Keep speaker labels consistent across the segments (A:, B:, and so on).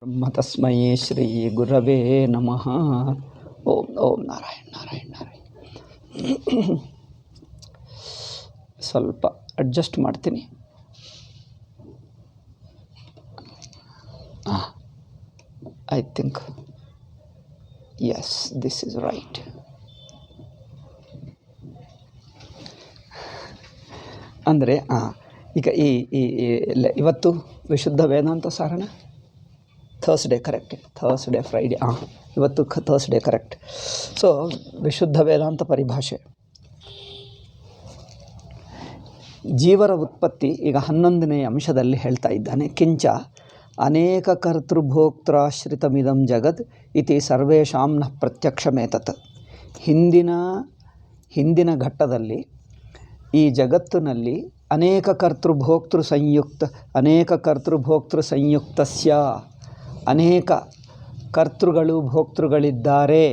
A: ಬ್ರಹ್ಮ ತಸ್ಮೈ ಶ್ರೀ ಗುರವೇ ನಮಃ. ಓಂ ಓಂ ನಾರಾಯಣ ನಾರಾಯಣ ನಾರಾಯಣ. ಸ್ವಲ್ಪ ಅಡ್ಜಸ್ಟ್ ಮಾಡ್ತೀನಿ. I think as this is right. ಅಂದರೆ ಈಗ ಇವತ್ತು ವಿಶುದ್ಧ ವೇದಾಂತ ಸಾರಣ ಥರ್ಸ್ಡೇ ಕರೆಕ್ಟ್, ಥರ್ಸ್ಡೇ ಫ್ರೈಡೇ, ಇವತ್ತು ಥರ್ಸ್ಡೇ ಕರೆಕ್ಟ್. ಸೊ ವಿಶುದ್ಧ ವೇದಾಂತ ಪರಿಭಾಷೆ, ಜೀವರ ಉತ್ಪತ್ತಿ ಈಗ 11ನೇ ಅಂಶದಲ್ಲಿ ಹೇಳ್ತಾ ಇದ್ದಾನೆ. ಕಿಂಚ ಅನೇಕ ಕರ್ತೃಭೋಕ್ತೃಶ್ರಿತಮಿದಂ ಜಗತ್ ಇತಿ ಸರ್ವೇಷಾಂ ನ ಪ್ರತ್ಯಕ್ಷಮೇತತ್. ಹಿಂದಿನ ಘಟ್ಟದಲ್ಲಿ ಈ ಜಗತ್ತಿನಲ್ಲಿ ಅನೇಕ ಕರ್ತೃಭೋಕ್ತೃ ಸಂಯುಕ್ತಸ್ಯ ಅನೇಕ ಕರ್ತೃಗಳು ಭೋಕ್ತೃಗಳಿದ್ದಾರೆ,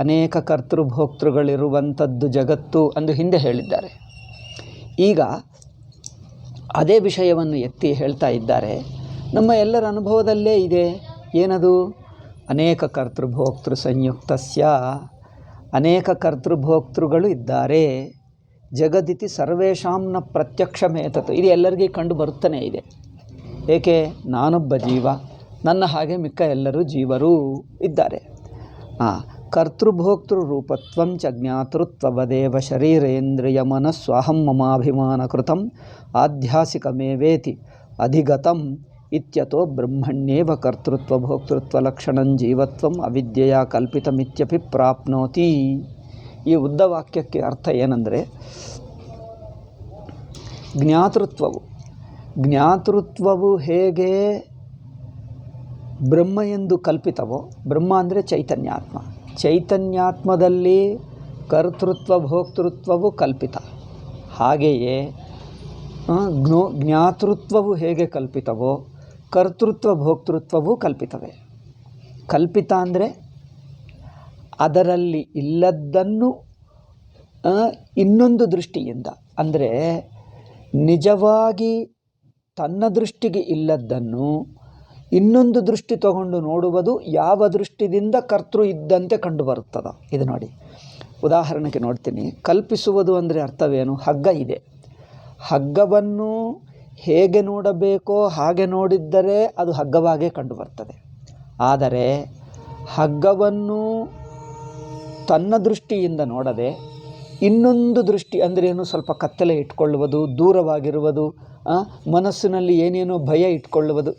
A: ಅನೇಕ ಕರ್ತೃಭೋಕ್ತೃಗಳಿರುವಂಥದ್ದು ಜಗತ್ತು ಎಂದು ಹಿಂದೆ ಹೇಳಿದ್ದಾರೆ. ಈಗ ಅದೇ ವಿಷಯವನ್ನು ಎತ್ತಿ ಹೇಳ್ತಾ ಇದ್ದಾರೆ. ನಮ್ಮ ಎಲ್ಲರ ಅನುಭವದಲ್ಲೇ ಇದೆ. ಏನದು? ಅನೇಕ ಕರ್ತೃಭೋಕ್ತೃ ಸಂಯುಕ್ತಸ್ಯ, ಅನೇಕ ಕರ್ತೃಭೋಕ್ತೃಗಳು ಇದ್ದಾರೆ. ಜಗದಿತಿ ಸರ್ವೇಷಾಂನ ಪ್ರತ್ಯಕ್ಷಮೇತತ್, ಇದು ಎಲ್ಲರಿಗೂ ಕಂಡು ಬರುತ್ತಾನೆ ಇದೆ. ಏಕೆ? ನಾನೊಬ್ಬ ಜೀವ, ನನ್ನ ಹಾಗೆ ಮಿಕ್ಕ ಎಲ್ಲರೂ ಜೀವರೂ ಇದ್ದಾರೆ. ಕರ್ತೃಭೋಕ್ತೃ ರೂಪತ್ವಂ ಚ ಜ್ಞಾತೃತ್ವವದೇವ ಶರೀರೇಂದ್ರಿಯ ಮನಸ್ವಾಹಂ ಮಮಾಭಿಮಾನ ಕೃತಂ ಆಧ್ಯಾಸಿಕಮೇವೇತಿ ಅಧಿಗತಂ ಇತ್ಯತೋ ಬ್ರಹ್ಮಣ್ಯೇವ ಕರ್ತೃತ್ವ ಭೋಕ್ತೃತ್ವ ಲಕ್ಷಣಂ ಜೀವತ್ವಂ ಅವಿದ್ಯೆಯ ಕಲ್ಪಿತಮಿತ್ಯಪಿ ಪ್ರಾಪ್ನೋತಿ. ಈ ಉದ್ದ ವಾಕ್ಯಕ್ಕೆ ಅರ್ಥ ಏನಂದರೆ, ಜ್ಞಾತೃತ್ವವು ಹೇಗೆ ಬ್ರಹ್ಮ ಎಂದು ಕಲ್ಪಿತವೋ, ಬ್ರಹ್ಮ ಅಂದರೆ ಚೈತನ್ಯಾತ್ಮ, ಚೈತನ್ಯಾತ್ಮದಲ್ಲಿ ಕರ್ತೃತ್ವ ಭೋಕ್ತೃತ್ವವು ಕಲ್ಪಿತ. ಹಾಗೆಯೇ ಜ್ಞಾತೃತ್ವವು ಹೇಗೆ ಕಲ್ಪಿತವೋ ಕರ್ತೃತ್ವ ಭೋಕ್ತೃತ್ವವು ಕಲ್ಪಿತವೇ. ಕಲ್ಪಿತ ಅಂದರೆ ಅದರಲ್ಲಿ ಇಲ್ಲದ್ದನ್ನು ಇನ್ನೊಂದು ದೃಷ್ಟಿಯಿಂದ, ಅಂದರೆ ನಿಜವಾಗಿ ತನ್ನ ದೃಷ್ಟಿಗೆ ಇಲ್ಲದ್ದನ್ನು ಇನ್ನೊಂದು ದೃಷ್ಟಿ ತಗೊಂಡು ನೋಡುವುದು ಯಾವ ದೃಷ್ಟಿಯಿಂದ ಕರ್ತೃ ಇದ್ದಂತೆ ಕಂಡುಬರುತ್ತದ. ಇದು ನೋಡಿ, ಉದಾಹರಣೆಗೆ ನೋಡ್ತೀನಿ. ಕಲ್ಪಿಸುವುದು ಅಂದರೆ ಅರ್ಥವೇನು? ಹಗ್ಗ ಇದೆ, ಹಗ್ಗವನ್ನು ಹೇಗೆ ನೋಡಬೇಕೋ ಹಾಗೆ ನೋಡಿದ್ದರೆ ಅದು ಹಗ್ಗವಾಗೇ ಕಂಡುಬರ್ತದೆ. ಆದರೆ ಹಗ್ಗವನ್ನು ತನ್ನ ದೃಷ್ಟಿಯಿಂದ ನೋಡದೆ ಇನ್ನೊಂದು ದೃಷ್ಟಿ ಅಂದರೆ ಏನು, ಸ್ವಲ್ಪ ಕತ್ತಲೆ ಇಟ್ಕೊಳ್ಳುವುದು, ದೂರವಾಗಿರುವುದು, ಮನಸ್ಸಿನಲ್ಲಿ ಏನೇನೋ ಭಯ ಇಟ್ಕೊಳ್ಳುವುದು,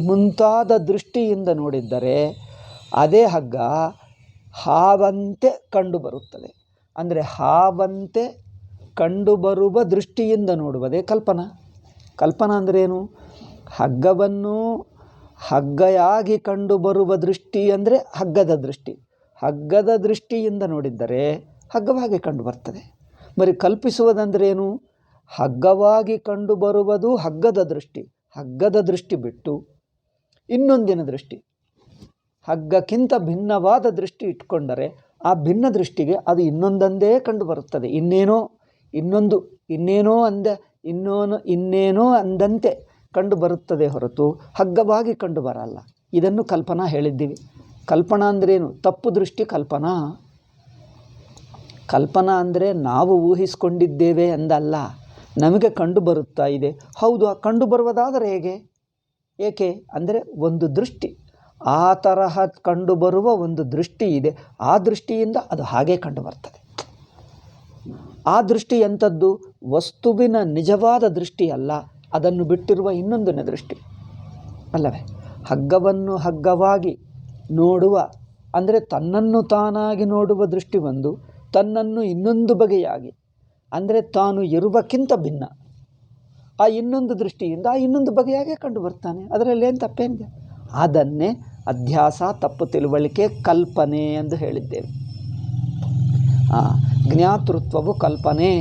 A: ಮುಂತಾದ ದೃಷ್ಟಿಯಿಂದ ನೋಡಿದ್ದರೆ ಅದೇ ಹಗ್ಗ ಹಾವಂತೆ ಕಂಡುಬರುತ್ತದೆ. ಅಂದರೆ ಹಾವಂತೆ ಕಂಡುಬರುವ ದೃಷ್ಟಿಯಿಂದ ನೋಡುವುದೇ ಕಲ್ಪನಾ. ಕಲ್ಪನಾ ಅಂದ್ರೇನು? ಹಗ್ಗವನ್ನು ಹಗ್ಗಯಾಗಿ ಕಂಡುಬರುವ ದೃಷ್ಟಿ ಅಂದರೆ ಹಗ್ಗದ ದೃಷ್ಟಿ. ಹಗ್ಗದ ದೃಷ್ಟಿಯಿಂದ ನೋಡಿದ್ದರೆ ಹಗ್ಗವಾಗಿ ಕಂಡುಬರ್ತದೆ. మరి ಕಲ್ಪಿಸುವುದಂದ್ರೇನು? ಹಗ್ಗವಾಗಿ ಕಂಡುಬರುವುದು ಹಗ್ಗದ ದೃಷ್ಟಿ. ಹಗ್ಗದ ದೃಷ್ಟಿ ಬಿಟ್ಟು ಇನ್ನೊಂದಿನ ದೃಷ್ಟಿ, ಹಗ್ಗಕ್ಕಿಂತ ಭಿನ್ನವಾದ ದೃಷ್ಟಿ ಇಟ್ಕೊಂಡರೆ ಆ ಭಿನ್ನ ದೃಷ್ಟಿಗೆ ಅದು ಇನ್ನೊಂದಂದೇ ಕಂಡುಬರುತ್ತದೆ. ಇನ್ನೇನೋ ಅಂದಂತೆ ಕಂಡುಬರುತ್ತದೆ ಹೊರತು ಹಗ್ಗವಾಗಿ ಕಂಡುಬರಲ್ಲ. ಇದನ್ನು ಕಲ್ಪನಾ ಹೇಳಿದ್ದೀವಿ. ಕಲ್ಪನಾ ಅಂದ್ರೇನು? ತಪ್ಪು ದೃಷ್ಟಿ ಕಲ್ಪನಾ. ಕಲ್ಪನಾ ಅಂದರೆ ನಾವು ಊಹಿಸ್ಕೊಂಡಿದ್ದೇವೆ ಎಂದಲ್ಲ, ನಮಗೆ ಕಂಡು ಬರುತ್ತಾ ಇದೆ. ಹೌದು, ಆ ಕಂಡು ಬರುವುದಾದರೆ ಹೇಗೆ? ಏಕೆ ಅಂದರೆ ಒಂದು ದೃಷ್ಟಿ, ಆ ತರಹ ಕಂಡುಬರುವ ಒಂದು ದೃಷ್ಟಿ ಇದೆ. ಆ ದೃಷ್ಟಿಯಿಂದ ಅದು ಹಾಗೇ ಕಂಡು ಬರ್ತದೆ. ಆ ದೃಷ್ಟಿ ಎಂಥದ್ದು? ವಸ್ತುವಿನ ನಿಜವಾದ ದೃಷ್ಟಿ ಅಲ್ಲ, ಅದನ್ನು ಬಿಟ್ಟಿರುವ ಇನ್ನೊಂದನೇ ದೃಷ್ಟಿ ಅಲ್ಲವೇ? ಹಗ್ಗವನ್ನು ಹಗ್ಗವಾಗಿ ನೋಡುವ ಅಂದರೆ ತನ್ನನ್ನು ತಾನಾಗಿ ನೋಡುವ ದೃಷ್ಟಿ ಒಂದು, ತನ್ನನ್ನು ಇನ್ನೊಂದು ಬಗೆಯಾಗಿ ಅಂದರೆ ತಾನು ಇರುವಕ್ಕಿಂತ ಭಿನ್ನ ಆ ಇನ್ನೊಂದು ದೃಷ್ಟಿಯಿಂದ ಆ ಇನ್ನೊಂದು ಬಗೆಯಾಗೆ ಕಂಡು ಬರ್ತಾನೆ. ಅದರಲ್ಲಿ ಏನು ತಪ್ಪೇನಿದೆ? ಅದನ್ನೇ ಅಧ್ಯಾಸ, ತಪ್ಪು ತಿಳುವಳಿಕೆ, ಕಲ್ಪನೆ ಎಂದು ಹೇಳಿದ್ದೇವೆ. ಜ್ಞಾತೃತ್ವವು ಕಲ್ಪನೆ.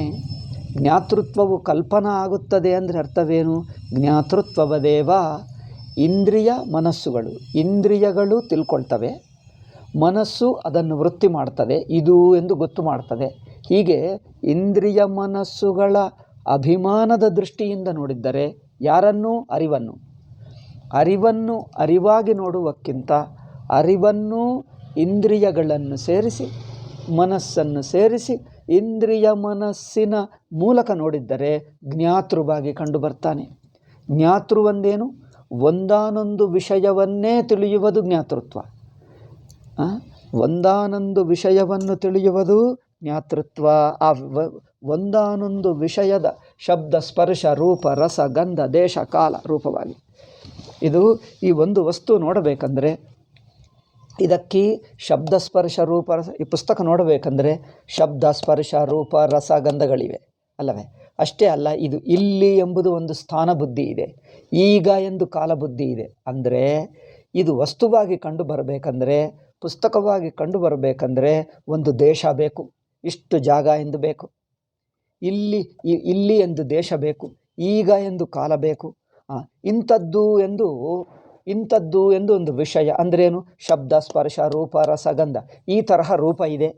A: ಜ್ಞಾತೃತ್ವವು ಕಲ್ಪನಾ ಆಗುತ್ತದೆ ಅಂದರೆ ಅರ್ಥವೇನು? ಜ್ಞಾತೃತ್ವವದೇವ ಇಂದ್ರಿಯ ಮನಸ್ಸುಗಳು, ಇಂದ್ರಿಯಗಳು ತಿಳ್ಕೊಳ್ತವೆ, ಮನಸ್ಸು ಅದನ್ನು ವೃತ್ತಿ ಮಾಡ್ತದೆ, ಇದು ಎಂದು ಗೊತ್ತು ಮಾಡ್ತದೆ. ಹೀಗೆ ಇಂದ್ರಿಯ ಮನಸ್ಸುಗಳ ಅಭಿಮಾನದ ದೃಷ್ಟಿಯಿಂದ ನೋಡಿದ್ದರೆ ಯಾರನ್ನೂ? ಅರಿವನ್ನು. ಅರಿವನ್ನು ಅರಿವಾಗಿ ನೋಡುವಕ್ಕಿಂತ ಅರಿವನ್ನು ಇಂದ್ರಿಯಗಳನ್ನು ಸೇರಿಸಿ ಮನಸ್ಸನ್ನು ಸೇರಿಸಿ ಇಂದ್ರಿಯ ಮನಸ್ಸಿನ ಮೂಲಕ ನೋಡಿದ್ದರೆ ಜ್ಞಾತೃವಾಗಿ ಕಂಡುಬರ್ತಾನೆ. ಜ್ಞಾತೃವಂದೇನು? ಒಂದಾನೊಂದು ವಿಷಯವನ್ನೇ ತಿಳಿಯುವುದು ಜ್ಞಾತೃತ್ವ. ಒಂದಾನೊಂದು ವಿಷಯವನ್ನು ತಿಳಿಯುವುದು ಜ್ಞಾತೃತ್ವ. ಆ ಒಂದಾನೊಂದು ವಿಷಯದ ಶಬ್ದ ಸ್ಪರ್ಶ ರೂಪ ರಸ ಗಂಧ ದೇಶ ಕಾಲ ರೂಪವಾಗಿ ಇದು ಈ ಒಂದು ವಸ್ತು ನೋಡಬೇಕಂದ್ರೆ ಇದಕ್ಕೆ ಶಬ್ದ ಸ್ಪರ್ಶ ರೂಪ ರಸ, ಈ ಪುಸ್ತಕ ನೋಡಬೇಕಂದ್ರೆ ಶಬ್ದ ಸ್ಪರ್ಶ ರೂಪ ರಸ ಗಂಧಗಳಿವೆ ಅಲ್ಲವೇ? ಅಷ್ಟೇ ಅಲ್ಲ, ಇದು ಇಲ್ಲಿ ಎಂಬುದು ಒಂದು ಸ್ಥಾನ ಬುದ್ಧಿ ಇದೆ, ಈಗ ಎಂದು ಕಾಲ ಬುದ್ಧಿ ಇದೆ. ಅಂದರೆ ಇದು ವಸ್ತುವಾಗಿ ಕಂಡು ಬರಬೇಕಂದ್ರೆ, ಪುಸ್ತಕವಾಗಿ ಕಂಡು ಬರಬೇಕಂದ್ರೆ ಒಂದು ದೇಶ ಬೇಕು, ಇಷ್ಟು ಜಾಗ ಎಂದು ಬೇಕು, ಇಲ್ಲಿ ಎಂದು ದೇಶ ಬೇಕು, ಈಗ ಎಂದು ಕಾಲ ಬೇಕು, ಇಂಥದ್ದು ಎಂದು ಒಂದು ವಿಷಯ. ಅಂದ್ರೇನು? ಶಬ್ದ ಸ್ಪರ್ಶ ರೂಪ ರಸಗಂಧ. ಈ ತರಹ ರೂಪ ಇದೆ,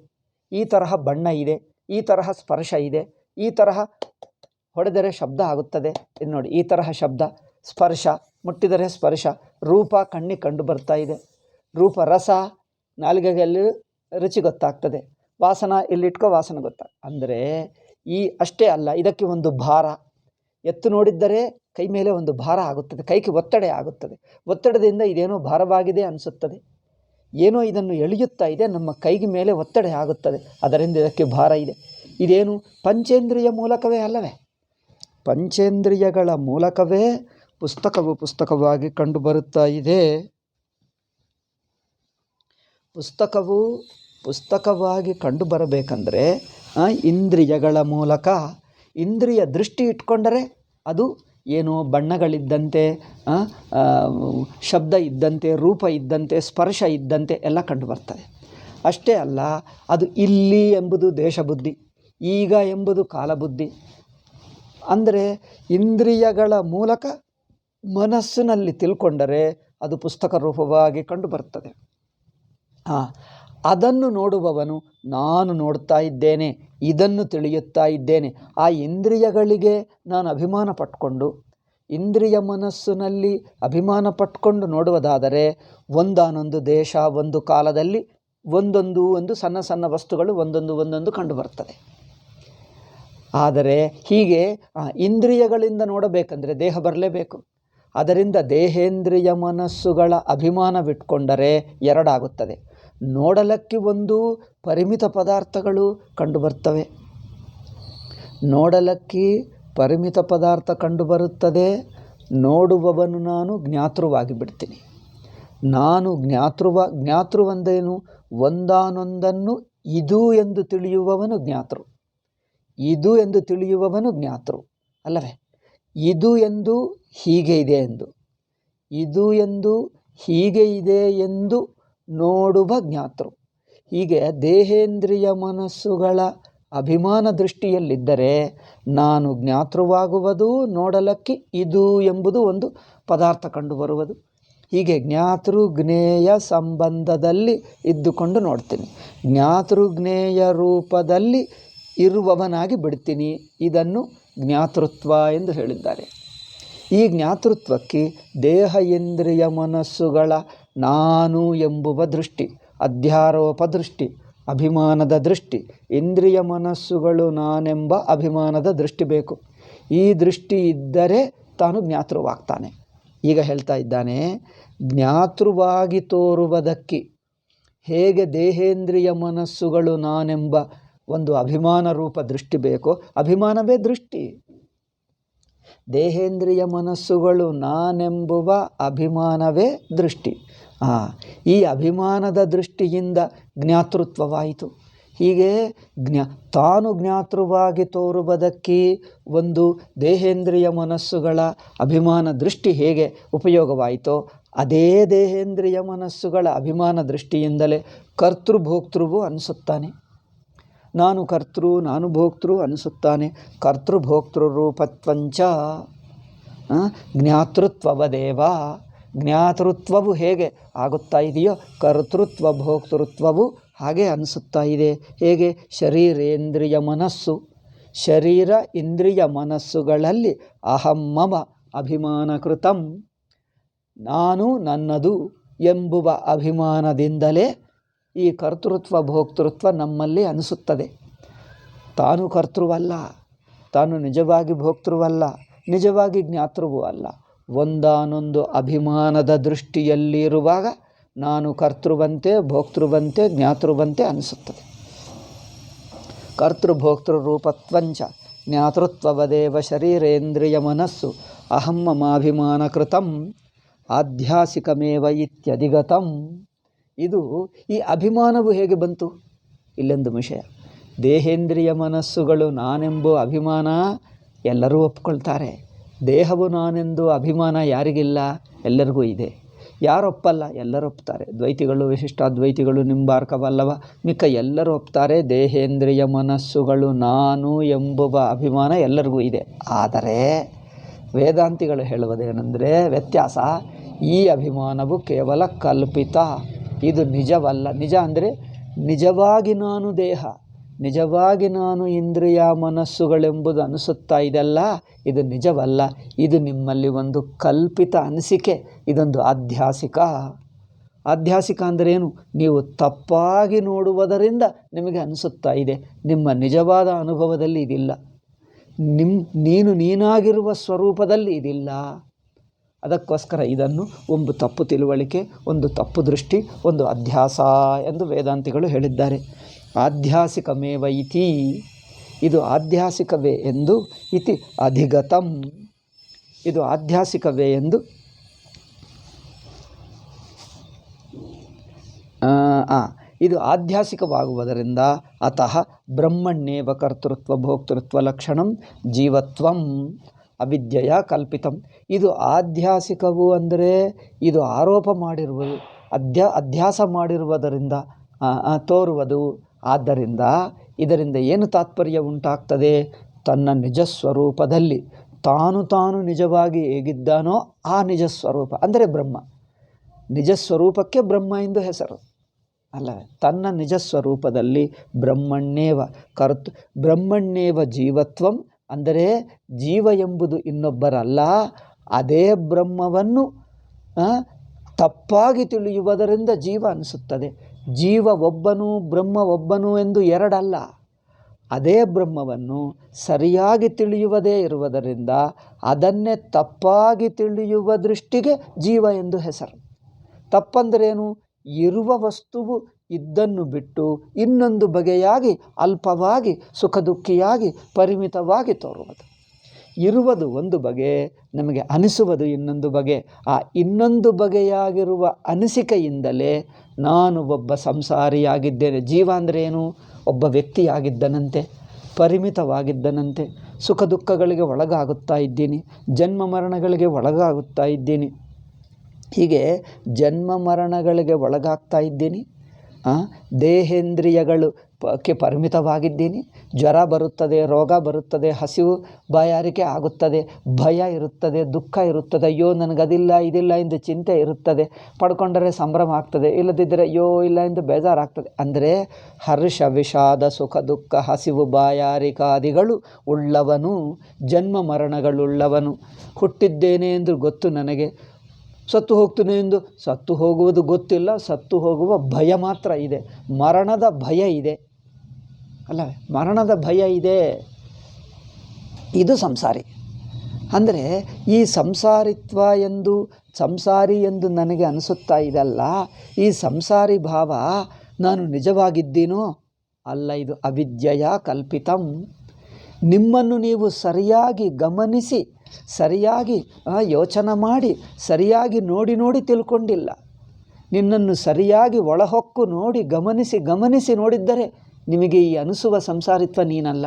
A: ಈ ತರಹ ಬಣ್ಣ ಇದೆ, ಈ ತರಹ ಸ್ಪರ್ಶ ಇದೆ, ಈ ತರಹ ಹೊಡೆದರೆ ಶಬ್ದ ಆಗುತ್ತದೆ. ಇದು ನೋಡಿ, ಈ ತರಹ ಶಬ್ದ ಸ್ಪರ್ಶ, ಮುಟ್ಟಿದರೆ ಸ್ಪರ್ಶ, ರೂಪ ಕಣ್ಣಿಗೆ ಕಂಡು ಬರ್ತಾ ಇದೆ, ರೂಪ ರಸ ನಾಲಿಗೆಯಲ್ಲಿ ರುಚಿ ಗೊತ್ತಾಗ್ತದೆ, ವಾಸನ ಇಲ್ಲಿಟ್ಕೋ ವಾಸನ ಅಂದರೆ ಅಷ್ಟೇ ಅಲ್ಲ, ಇದಕ್ಕೆ ಒಂದು ಭಾರ. ಎತ್ತು ನೋಡಿದ್ದರೆ ಕೈ ಮೇಲೆ ಒಂದು ಭಾರ ಆಗುತ್ತದೆ, ಕೈಗೆ ಒತ್ತಡ ಆಗುತ್ತದೆ, ಒತ್ತಡದಿಂದ ಇದೇನೋ ಭಾರವಾಗಿದೆ ಅನಿಸುತ್ತದೆ, ಏನೋ ಇದನ್ನು ಎಳೆಯುತ್ತಾ ಇದೆ, ನಮ್ಮ ಕೈಗೆ ಮೇಲೆ ಒತ್ತಡ ಆಗುತ್ತದೆ, ಅದರಿಂದ ಇದಕ್ಕೆ ಭಾರ ಇದೆ. ಇದೇನು? ಪಂಚೇಂದ್ರಿಯ ಮೂಲಕವೇ ಅಲ್ಲವೇ? ಪಂಚೇಂದ್ರಿಯಗಳ ಮೂಲಕವೇ ಪುಸ್ತಕವಾಗಿ ಕಂಡುಬರುತ್ತಾ ಇದೆ. ಪುಸ್ತಕವಾಗಿ ಕಂಡು ಬರಬೇಕಂದ್ರೆ ಇಂದ್ರಿಯಗಳ ಮೂಲಕ, ಇಂದ್ರಿಯ ದೃಷ್ಟಿ ಇಟ್ಕೊಂಡರೆ ಅದು ಏನೋ ಬಣ್ಣಗಳಿದ್ದಂತೆ, ಶಬ್ದ ಇದ್ದಂತೆ, ರೂಪ ಇದ್ದಂತೆ, ಸ್ಪರ್ಶ ಇದ್ದಂತೆ ಎಲ್ಲ ಕಂಡು ಬರ್ತದೆ. ಅಷ್ಟೇ ಅಲ್ಲ, ಅದು ಇಲ್ಲಿ ಎಂಬುದು ದೇಶ ಬುದ್ಧಿ, ಈಗ ಎಂಬುದು ಕಾಲಬುದ್ಧಿ. ಅಂದರೆ ಇಂದ್ರಿಯಗಳ ಮೂಲಕ ಮನಸ್ಸಿನಲ್ಲಿ ತಿಳ್ಕೊಂಡರೆ ಅದು ಪುಸ್ತಕ ರೂಪವಾಗಿ ಕಂಡು ಬರ್ತದೆ. ಅದನ್ನು ನೋಡುವವನು ನಾನು ನೋಡ್ತಾ ಇದ್ದೇನೆ, ಇದನ್ನು ತಿಳಿಯುತ್ತಾ ಇದ್ದೇನೆ. ಆ ಇಂದ್ರಿಯಗಳಿಗೆ ನಾನು ಅಭಿಮಾನ ಪಟ್ಕೊಂಡು, ಇಂದ್ರಿಯ ಮನಸ್ಸಿನಲ್ಲಿ ಅಭಿಮಾನ ಪಟ್ಕೊಂಡು ನೋಡುವುದಾದರೆ ಒಂದಾನೊಂದು ದೇಶ, ಒಂದು ಕಾಲದಲ್ಲಿ ಒಂದು ಸಣ್ಣ ಸಣ್ಣ ವಸ್ತುಗಳು ಒಂದೊಂದು ಕಂಡು ಬರ್ತದೆ. ಆದರೆ ಹೀಗೆ ಇಂದ್ರಿಯಗಳಿಂದ ನೋಡಬೇಕಂದ್ರೆ ದೇಹ ಬರಲೇಬೇಕು. ಅದರಿಂದ ದೇಹೇಂದ್ರಿಯ ಮನಸ್ಸುಗಳ ಅಭಿಮಾನವಿಟ್ಕೊಂಡರೆ ಎರಡಾಗುತ್ತದೆ. ನೋಡಲಕ್ಕೆ ಒಂದು ಪರಿಮಿತ ಪದಾರ್ಥಗಳು ಕಂಡುಬರ್ತವೆ, ನೋಡಲಕ್ಕೆ ಪರಿಮಿತ ಪದಾರ್ಥ ಕಂಡುಬರುತ್ತದೆ. ನೋಡುವವನು ನಾನು ಜ್ಞಾತೃವಾಗಿ ಬಿಡ್ತೀನಿ. ನಾನು ಜ್ಞಾತೃವಂದೇನು? ಒಂದಾನೊಂದನ್ನು ಇದು ಎಂದು ತಿಳಿಯುವವನು ಜ್ಞಾತೃ, ಇದು ಎಂದು ತಿಳಿಯುವವನು ಜ್ಞಾತೃ ಅಲ್ಲವೇ? ಇದು ಎಂದು ಹೀಗೆ ಇದೆ ಎಂದು, ಇದು ಎಂದು ಹೀಗೆ ಇದೆ ಎಂದು ನೋಡುವ ಜ್ಞಾತೃ. ಹೀಗೆ ದೇಹೇಂದ್ರಿಯ ಮನಸ್ಸುಗಳ ಅಭಿಮಾನ ದೃಷ್ಟಿಯಲ್ಲಿದ್ದರೆ ನಾನು ಜ್ಞಾತೃವಾಗುವುದು, ನೋಡಲಕ್ಕೆ ಇದು ಎಂಬುದು ಒಂದು ಪದಾರ್ಥ ಕಂಡುಬರುವುದು. ಹೀಗೆ ಜ್ಞಾತೃಜ್ಞೇಯ ಸಂಬಂಧದಲ್ಲಿ ಇದ್ದುಕೊಂಡು ನೋಡ್ತೀನಿ, ಜ್ಞಾತೃಜ್ಞೇಯ ರೂಪದಲ್ಲಿ ಇರುವವನಾಗಿ ಬಿಡ್ತೀನಿ. ಇದನ್ನು ಜ್ಞಾತೃತ್ವ ಎಂದು ಹೇಳಿದ್ದಾರೆ. ಈ ಜ್ಞಾತೃತ್ವಕ್ಕೆ ದೇಹ ಇಂದ್ರಿಯ ಮನಸ್ಸುಗಳ ನಾನು ಎಂಬುವ ದೃಷ್ಟಿ, ಅಧ್ಯಾರೋಪ ದೃಷ್ಟಿ, ಅಭಿಮಾನದ ದೃಷ್ಟಿ, ಇಂದ್ರಿಯ ಮನಸ್ಸುಗಳು ನಾನೆಂಬ ಅಭಿಮಾನದ ದೃಷ್ಟಿ ಬೇಕು. ಈ ದೃಷ್ಟಿ ಇದ್ದರೆ ತಾನು ಜ್ಞಾತೃವಾಗ್ತಾನೆ. ಈಗ ಹೇಳ್ತಾ ಇದ್ದಾನೆ, ಜ್ಞಾತೃವಾಗಿ ತೋರುವುದಕ್ಕೆ ಹೇಗೆ ದೇಹೇಂದ್ರಿಯ ಮನಸ್ಸುಗಳು ನಾನೆಂಬ ಒಂದು ಅಭಿಮಾನ ರೂಪ ದೃಷ್ಟಿ ಬೇಕೋ, ಅಭಿಮಾನವೇ ದೃಷ್ಟಿ. ದೇಹೇಂದ್ರಿಯ ಮನಸ್ಸುಗಳು ನಾನೆಂಬುವ ಅಭಿಮಾನವೇ ದೃಷ್ಟಿ. ಈ ಅಭಿಮಾನದ ದೃಷ್ಟಿಯಿಂದ ಜ್ಞಾತೃತ್ವವಾಯಿತು. ಹೀಗೆ ತಾನು ಜ್ಞಾತೃವಾಗಿ ತೋರುವುದಕ್ಕೆ ಒಂದು ದೇಹೇಂದ್ರಿಯ ಮನಸ್ಸುಗಳ ಅಭಿಮಾನ ದೃಷ್ಟಿ ಹೇಗೆ ಉಪಯೋಗವಾಯಿತೋ, ಅದೇ ದೇಹೇಂದ್ರಿಯ ಮನಸ್ಸುಗಳ ಅಭಿಮಾನ ದೃಷ್ಟಿಯಿಂದಲೇ ಕರ್ತೃಭೋಕ್ತೃವು ಅನಿಸುತ್ತಾನೆ. ನಾನು ಕರ್ತೃ, ನಾನು ಭೋಕ್ತೃ ಅನಿಸುತ್ತಾನೆ. ಕರ್ತೃಭೋಕ್ತೃ ರೂಪತ್ವಂಚ ಜ್ಞಾತೃತ್ವವದೇವ. ಜ್ಞಾತೃತ್ವವು ಹೇಗೆ ಆಗುತ್ತಾ ಇದೆಯೋ ಕರ್ತೃತ್ವ ಭೋಕ್ತೃತ್ವವು ಹಾಗೆ ಅನಿಸುತ್ತಾ ಇದೆ. ಹೇಗೆ? ಶರೀರೇಂದ್ರಿಯ ಮನಸ್ಸು, ಶರೀರ ಇಂದ್ರಿಯ ಮನಸ್ಸುಗಳಲ್ಲಿ ಅಹಂ ಮಮ ಅಭಿಮಾನಕೃತಂ. ನಾನು ನನ್ನದು ಎಂಬುವ ಅಭಿಮಾನದಿಂದಲೇ ಈ ಕರ್ತೃತ್ವ ಭೋಕ್ತೃತ್ವ ನಮ್ಮಲ್ಲಿ ಅನಿಸುತ್ತದೆ. ತಾನು ಕರ್ತೃವಲ್ಲ, ತಾನು ನಿಜವಾಗಿ ಭೋಕ್ತೃವಲ್ಲ, ನಿಜವಾಗಿ ಜ್ಞಾತೃವೂ ಅಲ್ಲ. ಒಂದಾನೊಂದು ಅಭಿಮಾನದ ದೃಷ್ಟಿಯಲ್ಲಿರುವಾಗ ನಾನು ಕರ್ತೃವಂತೆ ಭೋಕ್ತೃವಂತೆ ಜ್ಞಾತೃವಂತೆ ಅನಿಸುತ್ತದೆ. ಕರ್ತೃಭೋಕ್ತೃ ರೂಪತ್ವಂಚ ಜ್ಞಾತೃತ್ವವದೇವ ಶರೀರೇಂದ್ರಿಯ ಮನಸ್ಸು ಅಹಂ ಮಮಾಭಿಮಾನ ಕೃತಂ ಆಧ್ಯಾಸಿಕಮೇವ ಇತ್ಯಧಿಗತಂ. ಇದು ಈ ಅಭಿಮಾನವು ಹೇಗೆ ಬಂತು? ಇಲ್ಲೊಂದು ವಿಷಯ. ದೇಹೇಂದ್ರಿಯ ಮನಸ್ಸುಗಳು ನಾನೆಂಬ ಅಭಿಮಾನ ಎಲ್ಲರೂ ಒಪ್ಕೊಳ್ತಾರೆ. ದೇಹವು ನಾನೆಂದು ಅಭಿಮಾನ ಯಾರಿಗಿಲ್ಲ? ಎಲ್ಲರಿಗೂ ಇದೆ. ಯಾರೊಪ್ಪಲ್ಲ? ಎಲ್ಲರೂ ಒಪ್ತಾರೆ. ದ್ವೈತಿಗಳು, ವಿಶಿಷ್ಟಾದ್ವೈತಿಗಳು, ನಿಂಬಾರ್ಕವಲ್ಲವ, ಮಿಕ್ಕ ಎಲ್ಲರೂ ಒಪ್ತಾರೆ. ದೇಹೇಂದ್ರಿಯ ಮನಸ್ಸುಗಳು ನಾನು ಎಂಬುವ ಅಭಿಮಾನ ಎಲ್ಲರಿಗೂ ಇದೆ. ಆದರೆ ವೇದಾಂತಿಗಳು ಹೇಳುವುದೇನೆಂದರೆ ವ್ಯತ್ಯಾಸ, ಈ ಅಭಿಮಾನವು ಕೇವಲ ಕಲ್ಪಿತ, ಇದು ನಿಜವಲ್ಲ. ನಿಜ ಅಂದರೆ ನಿಜವಾಗಿ ನಾನು ದೇಹ, ನಿಜವಾಗಿ ನಾನು ಇಂದ್ರಿಯ ಮನಸ್ಸುಗಳೆಂಬುದು ಅನಿಸುತ್ತಾ ಇದೆಲ್ಲ, ಇದು ನಿಜವಲ್ಲ. ಇದು ನಿಮ್ಮಲ್ಲಿ ಒಂದು ಕಲ್ಪಿತ ಅನಿಸಿಕೆ, ಇದೊಂದು ಆಧ್ಯಾಸಿಕ. ಆಧ್ಯಾಸಿಕ ಅಂದರೆ ಏನು? ನೀವು ತಪ್ಪಾಗಿ ನೋಡುವುದರಿಂದ ನಿಮಗೆ ಅನಿಸುತ್ತಾ ಇದೆ. ನಿಮ್ಮ ನಿಜವಾದ ಅನುಭವದಲ್ಲಿ ಇದಿಲ್ಲ. ನೀನು ನೀನಾಗಿರುವ ಸ್ವರೂಪದಲ್ಲಿ ಇದಿಲ್ಲ. ಅದಕ್ಕೋಸ್ಕರ ಇದನ್ನು ಒಂದು ತಪ್ಪು ತಿಳುವಳಿಕೆ, ಒಂದು ತಪ್ಪು ದೃಷ್ಟಿ, ಒಂದು ಅಧ್ಯಾಸ ಎಂದು ವೇದಾಂತಿಗಳು ಹೇಳಿದ್ದಾರೆ. ಆಧ್ಯಾಸಿಕಮೇವ ಇತಿ, ಇದು ಆಧ್ಯಾಸಿಕವೇ ಎಂದು, ಇತಿ ಅಧಿಗತಂ, ಇದು ಆಧ್ಯಾಸಿಕವೇ ಎಂದು ಇದು ಆಧ್ಯಾಸಿಕವಾಗುವುದರಿಂದ ಅತಃ ಬ್ರಹ್ಮಣ್ಯೇವ ಕರ್ತೃತ್ವ ಭೋಕ್ತೃತ್ವ ಲಕ್ಷಣಂ ಜೀವತ್ವಂ ಅವಿದ್ಯೆಯ ಕಲ್ಪಿತಂ. ಇದು ಆಧ್ಯಾಸಿಕವು ಅಂದರೆ ಇದು ಆರೋಪ ಮಾಡಿರುವುದು, ಅಧ್ಯಾಸ ಮಾಡಿರುವುದರಿಂದ ತೋರುವುದು. ಆದ್ದರಿಂದ ಇದರಿಂದ ಏನು ತಾತ್ಪರ್ಯ ಉಂಟಾಗ್ತದೆ? ತನ್ನ ನಿಜ ಸ್ವರೂಪದಲ್ಲಿ ತಾನು ನಿಜವಾಗಿ ಹೇಗಿದ್ದಾನೋ ಆ ನಿಜ ಸ್ವರೂಪ ಅಂದರೆ ಬ್ರಹ್ಮ. ನಿಜ ಸ್ವರೂಪಕ್ಕೆ ಬ್ರಹ್ಮ ಎಂದು ಹೆಸರು ಅಲ್ಲವೇ? ತನ್ನ ನಿಜ ಸ್ವರೂಪದಲ್ಲಿ ಬ್ರಹ್ಮಣ್ಯೇವ ಜೀವತ್ವಂ ಅಂದರೆ ಜೀವ ಎಂಬುದು ಇನ್ನೊಬ್ಬರಲ್ಲ, ಅದೇ ಬ್ರಹ್ಮವನ್ನು ತಪ್ಪಾಗಿ ತಿಳಿಯುವುದರಿಂದ ಜೀವ ಅನಿಸುತ್ತದೆ. ಜೀವ ಒಬ್ಬನು ಬ್ರಹ್ಮ ಒಬ್ಬನು ಎಂದು ಎರಡಲ್ಲ, ಅದೇ ಬ್ರಹ್ಮವನ್ನು ಸರಿಯಾಗಿ ತಿಳಿಯುವುದೇ ಇರುವುದರಿಂದ ಅದನ್ನೇ ತಪ್ಪಾಗಿ ತಿಳಿಯುವ ದೃಷ್ಟಿಗೆ ಜೀವ ಎಂದು ಹೆಸರು. ತಪ್ಪಂದರೇನು? ಇರುವ ವಸ್ತುವು ಇದ್ದನ್ನು ಬಿಟ್ಟು ಇನ್ನೊಂದು ಬಗೆಯಾಗಿ ಅಲ್ಪವಾಗಿ ಸುಖ ದುಃಖಿಯಾಗಿ ಪರಿಮಿತವಾಗಿ ತೋರುವುದು. ಇರುವುದು ಒಂದು ಬಗೆ, ನಮಗೆ ಅನಿಸುವುದು ಇನ್ನೊಂದು ಬಗೆ. ಆ ಇನ್ನೊಂದು ಬಗೆಯಾಗಿರುವ ಅನಿಸಿಕೆಯಿಂದಲೇ ನಾನು ಒಬ್ಬ ಸಂಸಾರಿಯಾಗಿದ್ದೇನೆ. ಜೀವ ಅಂದರೆ ಏನು? ಒಬ್ಬ ವ್ಯಕ್ತಿಯಾಗಿದ್ದನಂತೆ, ಪರಿಮಿತವಾಗಿದ್ದನಂತೆ, ಸುಖ ದುಃಖಗಳಿಗೆ ಒಳಗಾಗುತ್ತಾ ಇದ್ದೀನಿ, ಜನ್ಮ ಮರಣಗಳಿಗೆ ಒಳಗಾಗುತ್ತಾ ಇದ್ದೀನಿ. ಹೀಗೆ ಜನ್ಮ ಮರಣಗಳಿಗೆ ಒಳಗಾಗ್ತಾ ಇದ್ದೀನಿ. ದೇಹೇಂದ್ರಿಯಗಳು ಕ್ಕೆ ಪರಿಮಿತವಾಗಿದ್ದೀನಿ. ಜ್ವರ ಬರುತ್ತದೆ, ರೋಗ ಬರುತ್ತದೆ, ಹಸಿವು ಬಾಯಾರಿಕೆ ಆಗುತ್ತದೆ, ಭಯ ಇರುತ್ತದೆ, ದುಃಖ ಇರುತ್ತದೆ. ಅಯ್ಯೋ ನನಗದಿಲ್ಲ ಇದಿಲ್ಲ ಎಂದು ಚಿಂತೆ ಇರುತ್ತದೆ. ಪಡ್ಕೊಂಡರೆ ಸಂಭ್ರಮ ಆಗ್ತದೆ, ಇಲ್ಲದಿದ್ದರೆ ಅಯ್ಯೋ ಇಲ್ಲ ಎಂದು ಬೇಜಾರಾಗ್ತದೆ. ಅಂದರೆ ಹರ್ಷ ವಿಷಾದ ಸುಖ ದುಃಖ ಹಸಿವು ಬಾಯಾರಿಕಾದಿಗಳು ಉಳ್ಳವನು, ಜನ್ಮ ಮರಣಗಳುಳ್ಳವನು. ಹುಟ್ಟಿದ್ದೇನೆ ಎಂದು ಗೊತ್ತು ನನಗೆ, ಸತ್ತು ಹೋಗ್ತೇನೆ ಎಂದು ಸತ್ತು ಹೋಗುವುದು ಗೊತ್ತಿಲ್ಲ, ಸತ್ತು ಹೋಗುವ ಭಯ ಮಾತ್ರ ಇದೆ. ಮರಣದ ಭಯ ಇದೆ ಅಲ್ಲವೇ? ಮರಣದ ಭಯ ಇದೆ. ಇದು ಸಂಸಾರಿ. ಅಂದರೆ ಈ ಸಂಸಾರಿತ್ವ ಎಂದು ಸಂಸಾರಿ ಎಂದು ನನಗೆ ಅನಿಸುತ್ತಾ ಇದಲ್ಲ, ಈ ಸಂಸಾರಿ ಭಾವ ನಾನು ನಿಜವಾಗಿದ್ದೀನೋ ಅಲ್ಲ, ಇದು ಅವಿದ್ಯೆಯ ಕಲ್ಪಿತಂ. ನಿಮ್ಮನ್ನು ನೀವು ಸರಿಯಾಗಿ ಗಮನಿಸಿ, ಸರಿಯಾಗಿ ಯೋಚನೆ ಮಾಡಿ, ಸರಿಯಾಗಿ ನೋಡಿ ತಿಳ್ಕೊಂಡಿಲ್ಲ. ನಿನ್ನನ್ನು ಸರಿಯಾಗಿ ಒಳಹೊಕ್ಕು ನೋಡಿ ಗಮನಿಸಿ ನೋಡಿದ್ದರೆ ನಿಮಗೆ ಈ ಅನಿಸುವ ಸಂಸಾರಿತ್ವ ನೀನಲ್ಲ,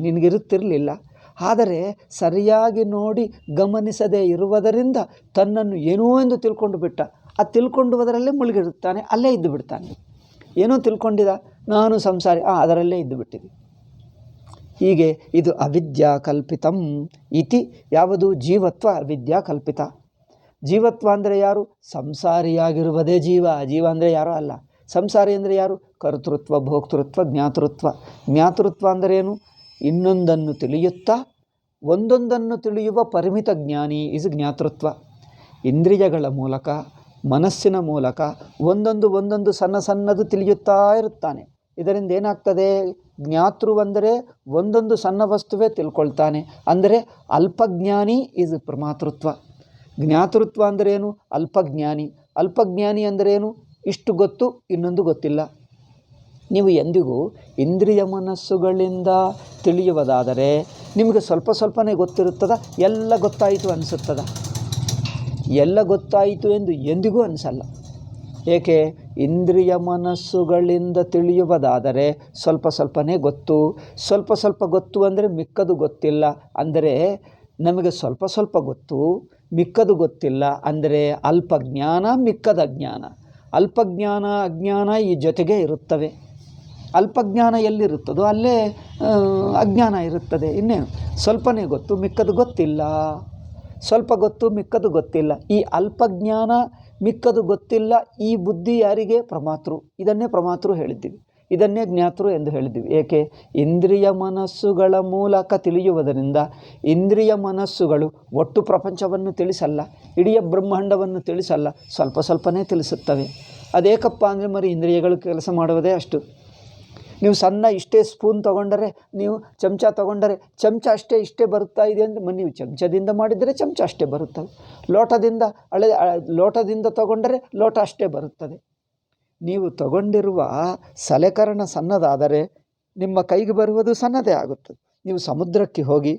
A: ನಿನಗಿರುತ್ತಿರಲಿಲ್ಲ. ಆದರೆ ಸರಿಯಾಗಿ ನೋಡಿ ಗಮನಿಸದೇ ಇರುವುದರಿಂದ ತನ್ನನ್ನು ಏನೋ ಎಂದು ತಿಳ್ಕೊಂಡು ಬಿಟ್ಟ. ಆ ತಿಳ್ಕೊಂಡುವುದರಲ್ಲೇ ಮುಳುಗಿರುತ್ತಾನೆ, ಅಲ್ಲೇ ಇದ್ದು ಬಿಡ್ತಾನೆ. ಏನೋ ತಿಳ್ಕೊಂಡಿದ, ನಾನು ಸಂಸಾರಿ, ಅದರಲ್ಲೇ ಇದ್ದು ಬಿಟ್ಟಿದೆ. ಹೀಗೆ ಇದು ಅವಿದ್ಯಾ ಕಲ್ಪಿತಂ ಇತಿ. ಯಾವುದು? ಜೀವತ್ವ ಅವಿದ್ಯಾ ಕಲ್ಪಿತ. ಜೀವತ್ವ ಅಂದರೆ ಯಾರು? ಸಂಸಾರಿಯಾಗಿರುವುದೇ ಜೀವ. ಜೀವ ಅಂದರೆ ಯಾರೋ ಅಲ್ಲ. ಸಂಸಾರಿ ಅಂದರೆ ಯಾರು? ಕರ್ತೃತ್ವ ಭೋಕ್ತೃತ್ವ ಜ್ಞಾತೃತ್ವ. ಜ್ಞಾತೃತ್ವ ಅಂದರೆ ಏನು? ಇನ್ನೊಂದನ್ನು ತಿಳಿಯುತ್ತಾ ಒಂದೊಂದನ್ನು ತಿಳಿಯುವ ಪರಿಮಿತ ಜ್ಞಾನಿ ಇಸ್ ಜ್ಞಾತೃತ್ವ. ಇಂದ್ರಿಯಗಳ ಮೂಲಕ, ಮನಸ್ಸಿನ ಮೂಲಕ ಒಂದೊಂದು ಸಣ್ಣದು ತಿಳಿಯುತ್ತಾ ಇರುತ್ತಾನೆ. ಇದರಿಂದ ಏನಾಗ್ತದೆ? ಜ್ಞಾತೃವಂದರೆ ಒಂದೊಂದು ಸಣ್ಣ ವಸ್ತುವೇ ತಿಳ್ಕೊಳ್ತಾನೆ. ಅಂದರೆ ಅಲ್ಪಜ್ಞಾನಿ ಈಸ್ ಪ್ರಮಾತೃತ್ವ. ಜ್ಞಾತೃತ್ವ ಅಂದರೇನು? ಅಲ್ಪಜ್ಞಾನಿ. ಅಲ್ಪಜ್ಞಾನಿ ಅಂದರೇನು? ಇಷ್ಟು ಗೊತ್ತು, ಇನ್ನೊಂದು ಗೊತ್ತಿಲ್ಲ. ನೀವು ಎಂದಿಗೂ ಇಂದ್ರಿಯ ಮನಸ್ಸುಗಳಿಂದ ತಿಳಿಯುವುದಾದರೆ ನಿಮಗೆ ಸ್ವಲ್ಪನೇ ಗೊತ್ತಿರುತ್ತದ, ಎಲ್ಲ ಗೊತ್ತಾಯಿತು ಅನಿಸುತ್ತದ? ಎಲ್ಲ ಗೊತ್ತಾಯಿತು ಎಂದು ಎಂದಿಗೂ ಅನಿಸಲ್ಲ. ಏಕೆ? ಇಂದ್ರಿಯ ಮನಸ್ಸುಗಳಿಂದ ತಿಳಿಯುವುದಾದರೆ ಸ್ವಲ್ಪನೇ ಗೊತ್ತು. ಸ್ವಲ್ಪ ಗೊತ್ತು ಅಂದರೆ ಮಿಕ್ಕದು ಗೊತ್ತಿಲ್ಲ. ಅಂದರೆ ನಮಗೆ ಸ್ವಲ್ಪ ಗೊತ್ತು, ಮಿಕ್ಕದು ಗೊತ್ತಿಲ್ಲ. ಅಂದರೆ ಅಲ್ಪಜ್ಞಾನ, ಮಿಕ್ಕದ ಅಜ್ಞಾನ. ಅಲ್ಪಜ್ಞಾನ ಅಜ್ಞಾನ ಈ ಜೊತೆಗೆ ಇರುತ್ತವೆ. ಅಲ್ಪಜ್ಞಾನ ಎಲ್ಲಿರುತ್ತದೋ ಅಲ್ಲೇ ಅಜ್ಞಾನ ಇರುತ್ತದೆ. ಇನ್ನೇನು? ಸ್ವಲ್ಪನೇ ಗೊತ್ತು, ಮಿಕ್ಕದು ಗೊತ್ತಿಲ್ಲ. ಸ್ವಲ್ಪ ಗೊತ್ತು, ಮಿಕ್ಕದು ಗೊತ್ತಿಲ್ಲ. ಈ ಅಲ್ಪಜ್ಞಾನ, ಮಿಕ್ಕದು ಗೊತ್ತಿಲ್ಲ, ಈ ಬುದ್ಧಿ ಯಾರಿಗೆ? ಪ್ರಮಾತೃ. ಇದನ್ನೇ ಪ್ರಮಾತೃ ಹೇಳಿದ್ದೀವಿ, ಇದನ್ನೇ ಜ್ಞಾತೃ ಎಂದು ಹೇಳಿದ್ದೀವಿ. ಏಕೆ? ಇಂದ್ರಿಯ ಮನಸ್ಸುಗಳ ಮೂಲಕ ತಿಳಿಯುವುದರಿಂದ ಇಂದ್ರಿಯ ಮನಸ್ಸುಗಳು ಒಟ್ಟು ಪ್ರಪಂಚವನ್ನು ತಿಳಿಸಲ್ಲ, ಇಡೀ ಬ್ರಹ್ಮಾಂಡವನ್ನು ತಿಳಿಸಲ್ಲ, ಸ್ವಲ್ಪನೇ ತಿಳಿಸುತ್ತವೆ. ಅದೇಕಪ್ಪ ಅಂದರೆ ಮರಿ ಇಂದ್ರಿಯಗಳು ಕೆಲಸ ಮಾಡುವುದೇ ಅಷ್ಟು. ನೀವು ಸಣ್ಣ ಇಷ್ಟೇ ಸ್ಪೂನ್ ತೊಗೊಂಡರೆ, ನೀವು ಚಮಚ ತೊಗೊಂಡರೆ ಚಮಚ ಇಷ್ಟೇ ಬರುತ್ತಾ ಇದೆ ಅಂದರೆ ನೀವು ಚಮಚದಿಂದ ಮಾಡಿದರೆ ಚಮಚ ಅಷ್ಟೇ ಬರುತ್ತದೆ. ಲೋಟದಿಂದ ತೊಗೊಂಡರೆ ಲೋಟ ಅಷ್ಟೇ ಬರುತ್ತದೆ. ನೀವು ತಗೊಂಡಿರುವ ಸಲಕರಣ ಸಣ್ಣದಾದರೆ ನಿಮ್ಮ ಕೈಗೆ ಬರುವುದು ಸಣ್ಣದೇ ಆಗುತ್ತದೆ. ನೀವು ಸಮುದ್ರಕ್ಕೆ ಹೋಗಿ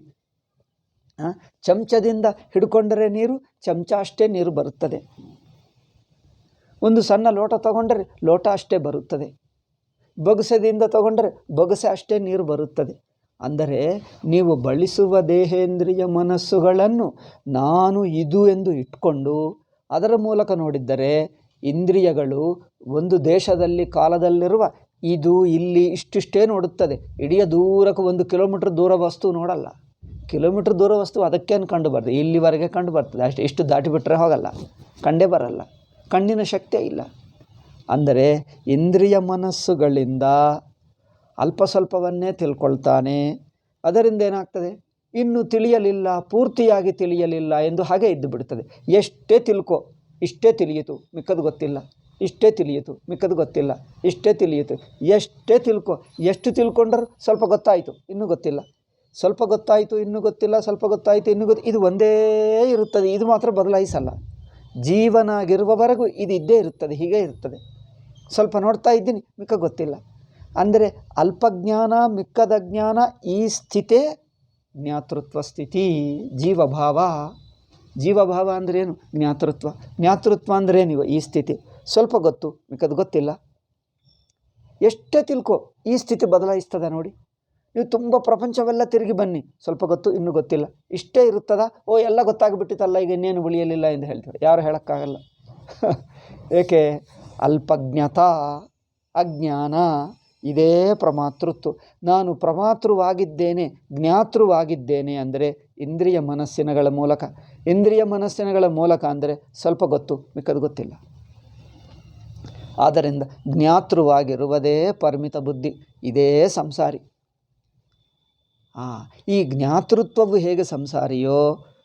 A: ಚಮಚದಿಂದ ಹಿಡ್ಕೊಂಡರೆ ನೀರು ಚಮಚ ಅಷ್ಟೇ ನೀರು ಬರುತ್ತದೆ. ಒಂದು ಸಣ್ಣ ಲೋಟ ತಗೊಂಡರೆ ಲೋಟ ಅಷ್ಟೇ ಬರುತ್ತದೆ. ಬೊಗಸೆದಿಂದ ತಗೊಂಡರೆ ಬೊಗಸೆ ಅಷ್ಟೇ ನೀರು ಬರುತ್ತದೆ. ಅಂದರೆ ನೀವು ಬಳಸುವ ದೇಹೇಂದ್ರಿಯ ಮನಸ್ಸುಗಳನ್ನು ನಾನು ಇದು ಎಂದು ಇಟ್ಕೊಂಡು ಅದರ ಮೂಲಕ ನೋಡಿದ್ದರೆ ಇಂದ್ರಿಯಗಳು ಒಂದು ದೇಶದಲ್ಲಿ ಕಾಲದಲ್ಲಿರುವ ಇದು ಇಲ್ಲಿ ಇಷ್ಟಿಷ್ಟೇ ನೋಡುತ್ತದೆ. ಇಡೀ ದೂರಕ್ಕೆ 1 ಕಿಲೋಮೀಟ್ರ್ ದೂರ ವಸ್ತು ನೋಡಲ್ಲ. ಕಿಲೋಮೀಟ್ರ್ ದೂರ ವಸ್ತು ಅದಕ್ಕೇನು ಕಂಡು ಬರ್ತದೆ? ಇಲ್ಲಿವರೆಗೆ ಕಂಡು ಬರ್ತದೆ ಅಷ್ಟೇ. ಇಷ್ಟು ದಾಟಿಬಿಟ್ರೆ ಹೋಗಲ್ಲ, ಕಂಡೇ ಬರಲ್ಲ. ಕಣ್ಣಿನ ಶಕ್ತಿಯೇ ಇಲ್ಲ. ಅಂದರೆ ಇಂದ್ರಿಯ ಮನಸ್ಸುಗಳಿಂದ ಸ್ವಲ್ಪವನ್ನೇ ತಿಳ್ಕೊಳ್ತಾನೆ. ಅದರಿಂದ ಏನಾಗ್ತದೆ? ಇನ್ನು ತಿಳಿಯಲಿಲ್ಲ, ಪೂರ್ತಿಯಾಗಿ ತಿಳಿಯಲಿಲ್ಲ ಎಂದು ಹಾಗೆ ಇದ್ದು ಬಿಡ್ತದೆ. ಎಷ್ಟೇ ತಿಳ್ಕೊ, ಇಷ್ಟೇ ತಿಳಿಯಿತು, ಮಿಕ್ಕದು ಗೊತ್ತಿಲ್ಲ. ಇಷ್ಟೇ ತಿಳಿಯಿತು, ಮಿಕ್ಕದು ಗೊತ್ತಿಲ್ಲ. ಇಷ್ಟೇ ತಿಳಿಯಿತು, ಎಷ್ಟೇ ತಿಳ್ಕೊ. ಎಷ್ಟು ತಿಳ್ಕೊಂಡರು ಸ್ವಲ್ಪ ಗೊತ್ತಾಯಿತು, ಇನ್ನೂ ಗೊತ್ತಿಲ್ಲ. ಸ್ವಲ್ಪ ಗೊತ್ತಾಯಿತು, ಇನ್ನೂ ಗೊತ್ತಿಲ್ಲ. ಸ್ವಲ್ಪ ಗೊತ್ತಾಯಿತು, ಇನ್ನೂ ಇದು ಒಂದೇ ಇರುತ್ತದೆ. ಇದು ಮಾತ್ರ ಬದಲಾಯಿಸಲ್ಲ. ಜೀವನಾಗಿರುವವರೆಗೂ ಇದು ಇದ್ದೇ ಇರುತ್ತದೆ, ಹೀಗೆ ಇರುತ್ತದೆ. ಸ್ವಲ್ಪ ನೋಡ್ತಾ ಇದ್ದೀನಿ, ಮಿಕ್ಕ ಗೊತ್ತಿಲ್ಲ. ಅಂದರೆ ಅಲ್ಪಜ್ಞಾನ, ಮಿಕ್ಕದ ಜ್ಞಾನ, ಈ ಸ್ಥಿತಿ ಜ್ಞಾತೃತ್ವ ಸ್ಥಿತಿ. ಜೀವಭಾವ ಅಂದ್ರೇನು? ಜ್ಞಾತೃತ್ವ ಅಂದ್ರೇನಿವ? ಈ ಸ್ಥಿತಿ. ಸ್ವಲ್ಪ ಗೊತ್ತು, ಮಿಕ್ಕದು ಗೊತ್ತಿಲ್ಲ. ಎಷ್ಟೇ ತಿಳ್ಕೊ, ಈ ಸ್ಥಿತಿ ಬದಲಾಯಿಸ್ತದೆ ನೋಡಿ. ನೀವು ತುಂಬ ಪ್ರಪಂಚವೆಲ್ಲ ತಿರುಗಿ ಬನ್ನಿ, ಸ್ವಲ್ಪ ಗೊತ್ತು, ಇನ್ನೂ ಗೊತ್ತಿಲ್ಲ. ಇಷ್ಟೇ ಇರುತ್ತದ? ಎಲ್ಲ ಗೊತ್ತಾಗ್ಬಿಟ್ಟಿತ್ತಲ್ಲ, ಈಗ ಇನ್ನೇನು ಉಳಿಯಲಿಲ್ಲ ಎಂದು ಹೇಳ್ತಾರೆ. ಯಾರು ಹೇಳೋಕ್ಕಾಗಲ್ಲ. ಏಕೆ? ಅಲ್ಪಜ್ಞತಾ, ಅಜ್ಞಾನ, ಇದೇ ಪ್ರಮಾತೃತ್ವ. ನಾನು ಪ್ರಮಾತೃವಾಗಿದ್ದೇನೆ, ಜ್ಞಾತೃವಾಗಿದ್ದೇನೆ ಅಂದರೆ ಇಂದ್ರಿಯ ಮನಸ್ಸಿನಗಳ ಮೂಲಕ. ಇಂದ್ರಿಯ ಮನಸ್ಸಿನಗಳ ಮೂಲಕ ಅಂದರೆ ಸ್ವಲ್ಪ ಗೊತ್ತು, ಮಿಕ್ಕದು ಗೊತ್ತಿಲ್ಲ. ಆದ್ದರಿಂದ ಜ್ಞಾತೃವಾಗಿರುವುದೇ ಪರಿಮಿತ ಬುದ್ಧಿ, ಇದೇ ಸಂಸಾರಿ. ಈ ಜ್ಞಾತೃತ್ವವು ಹೇಗೆ ಸಂಸಾರಿಯೋ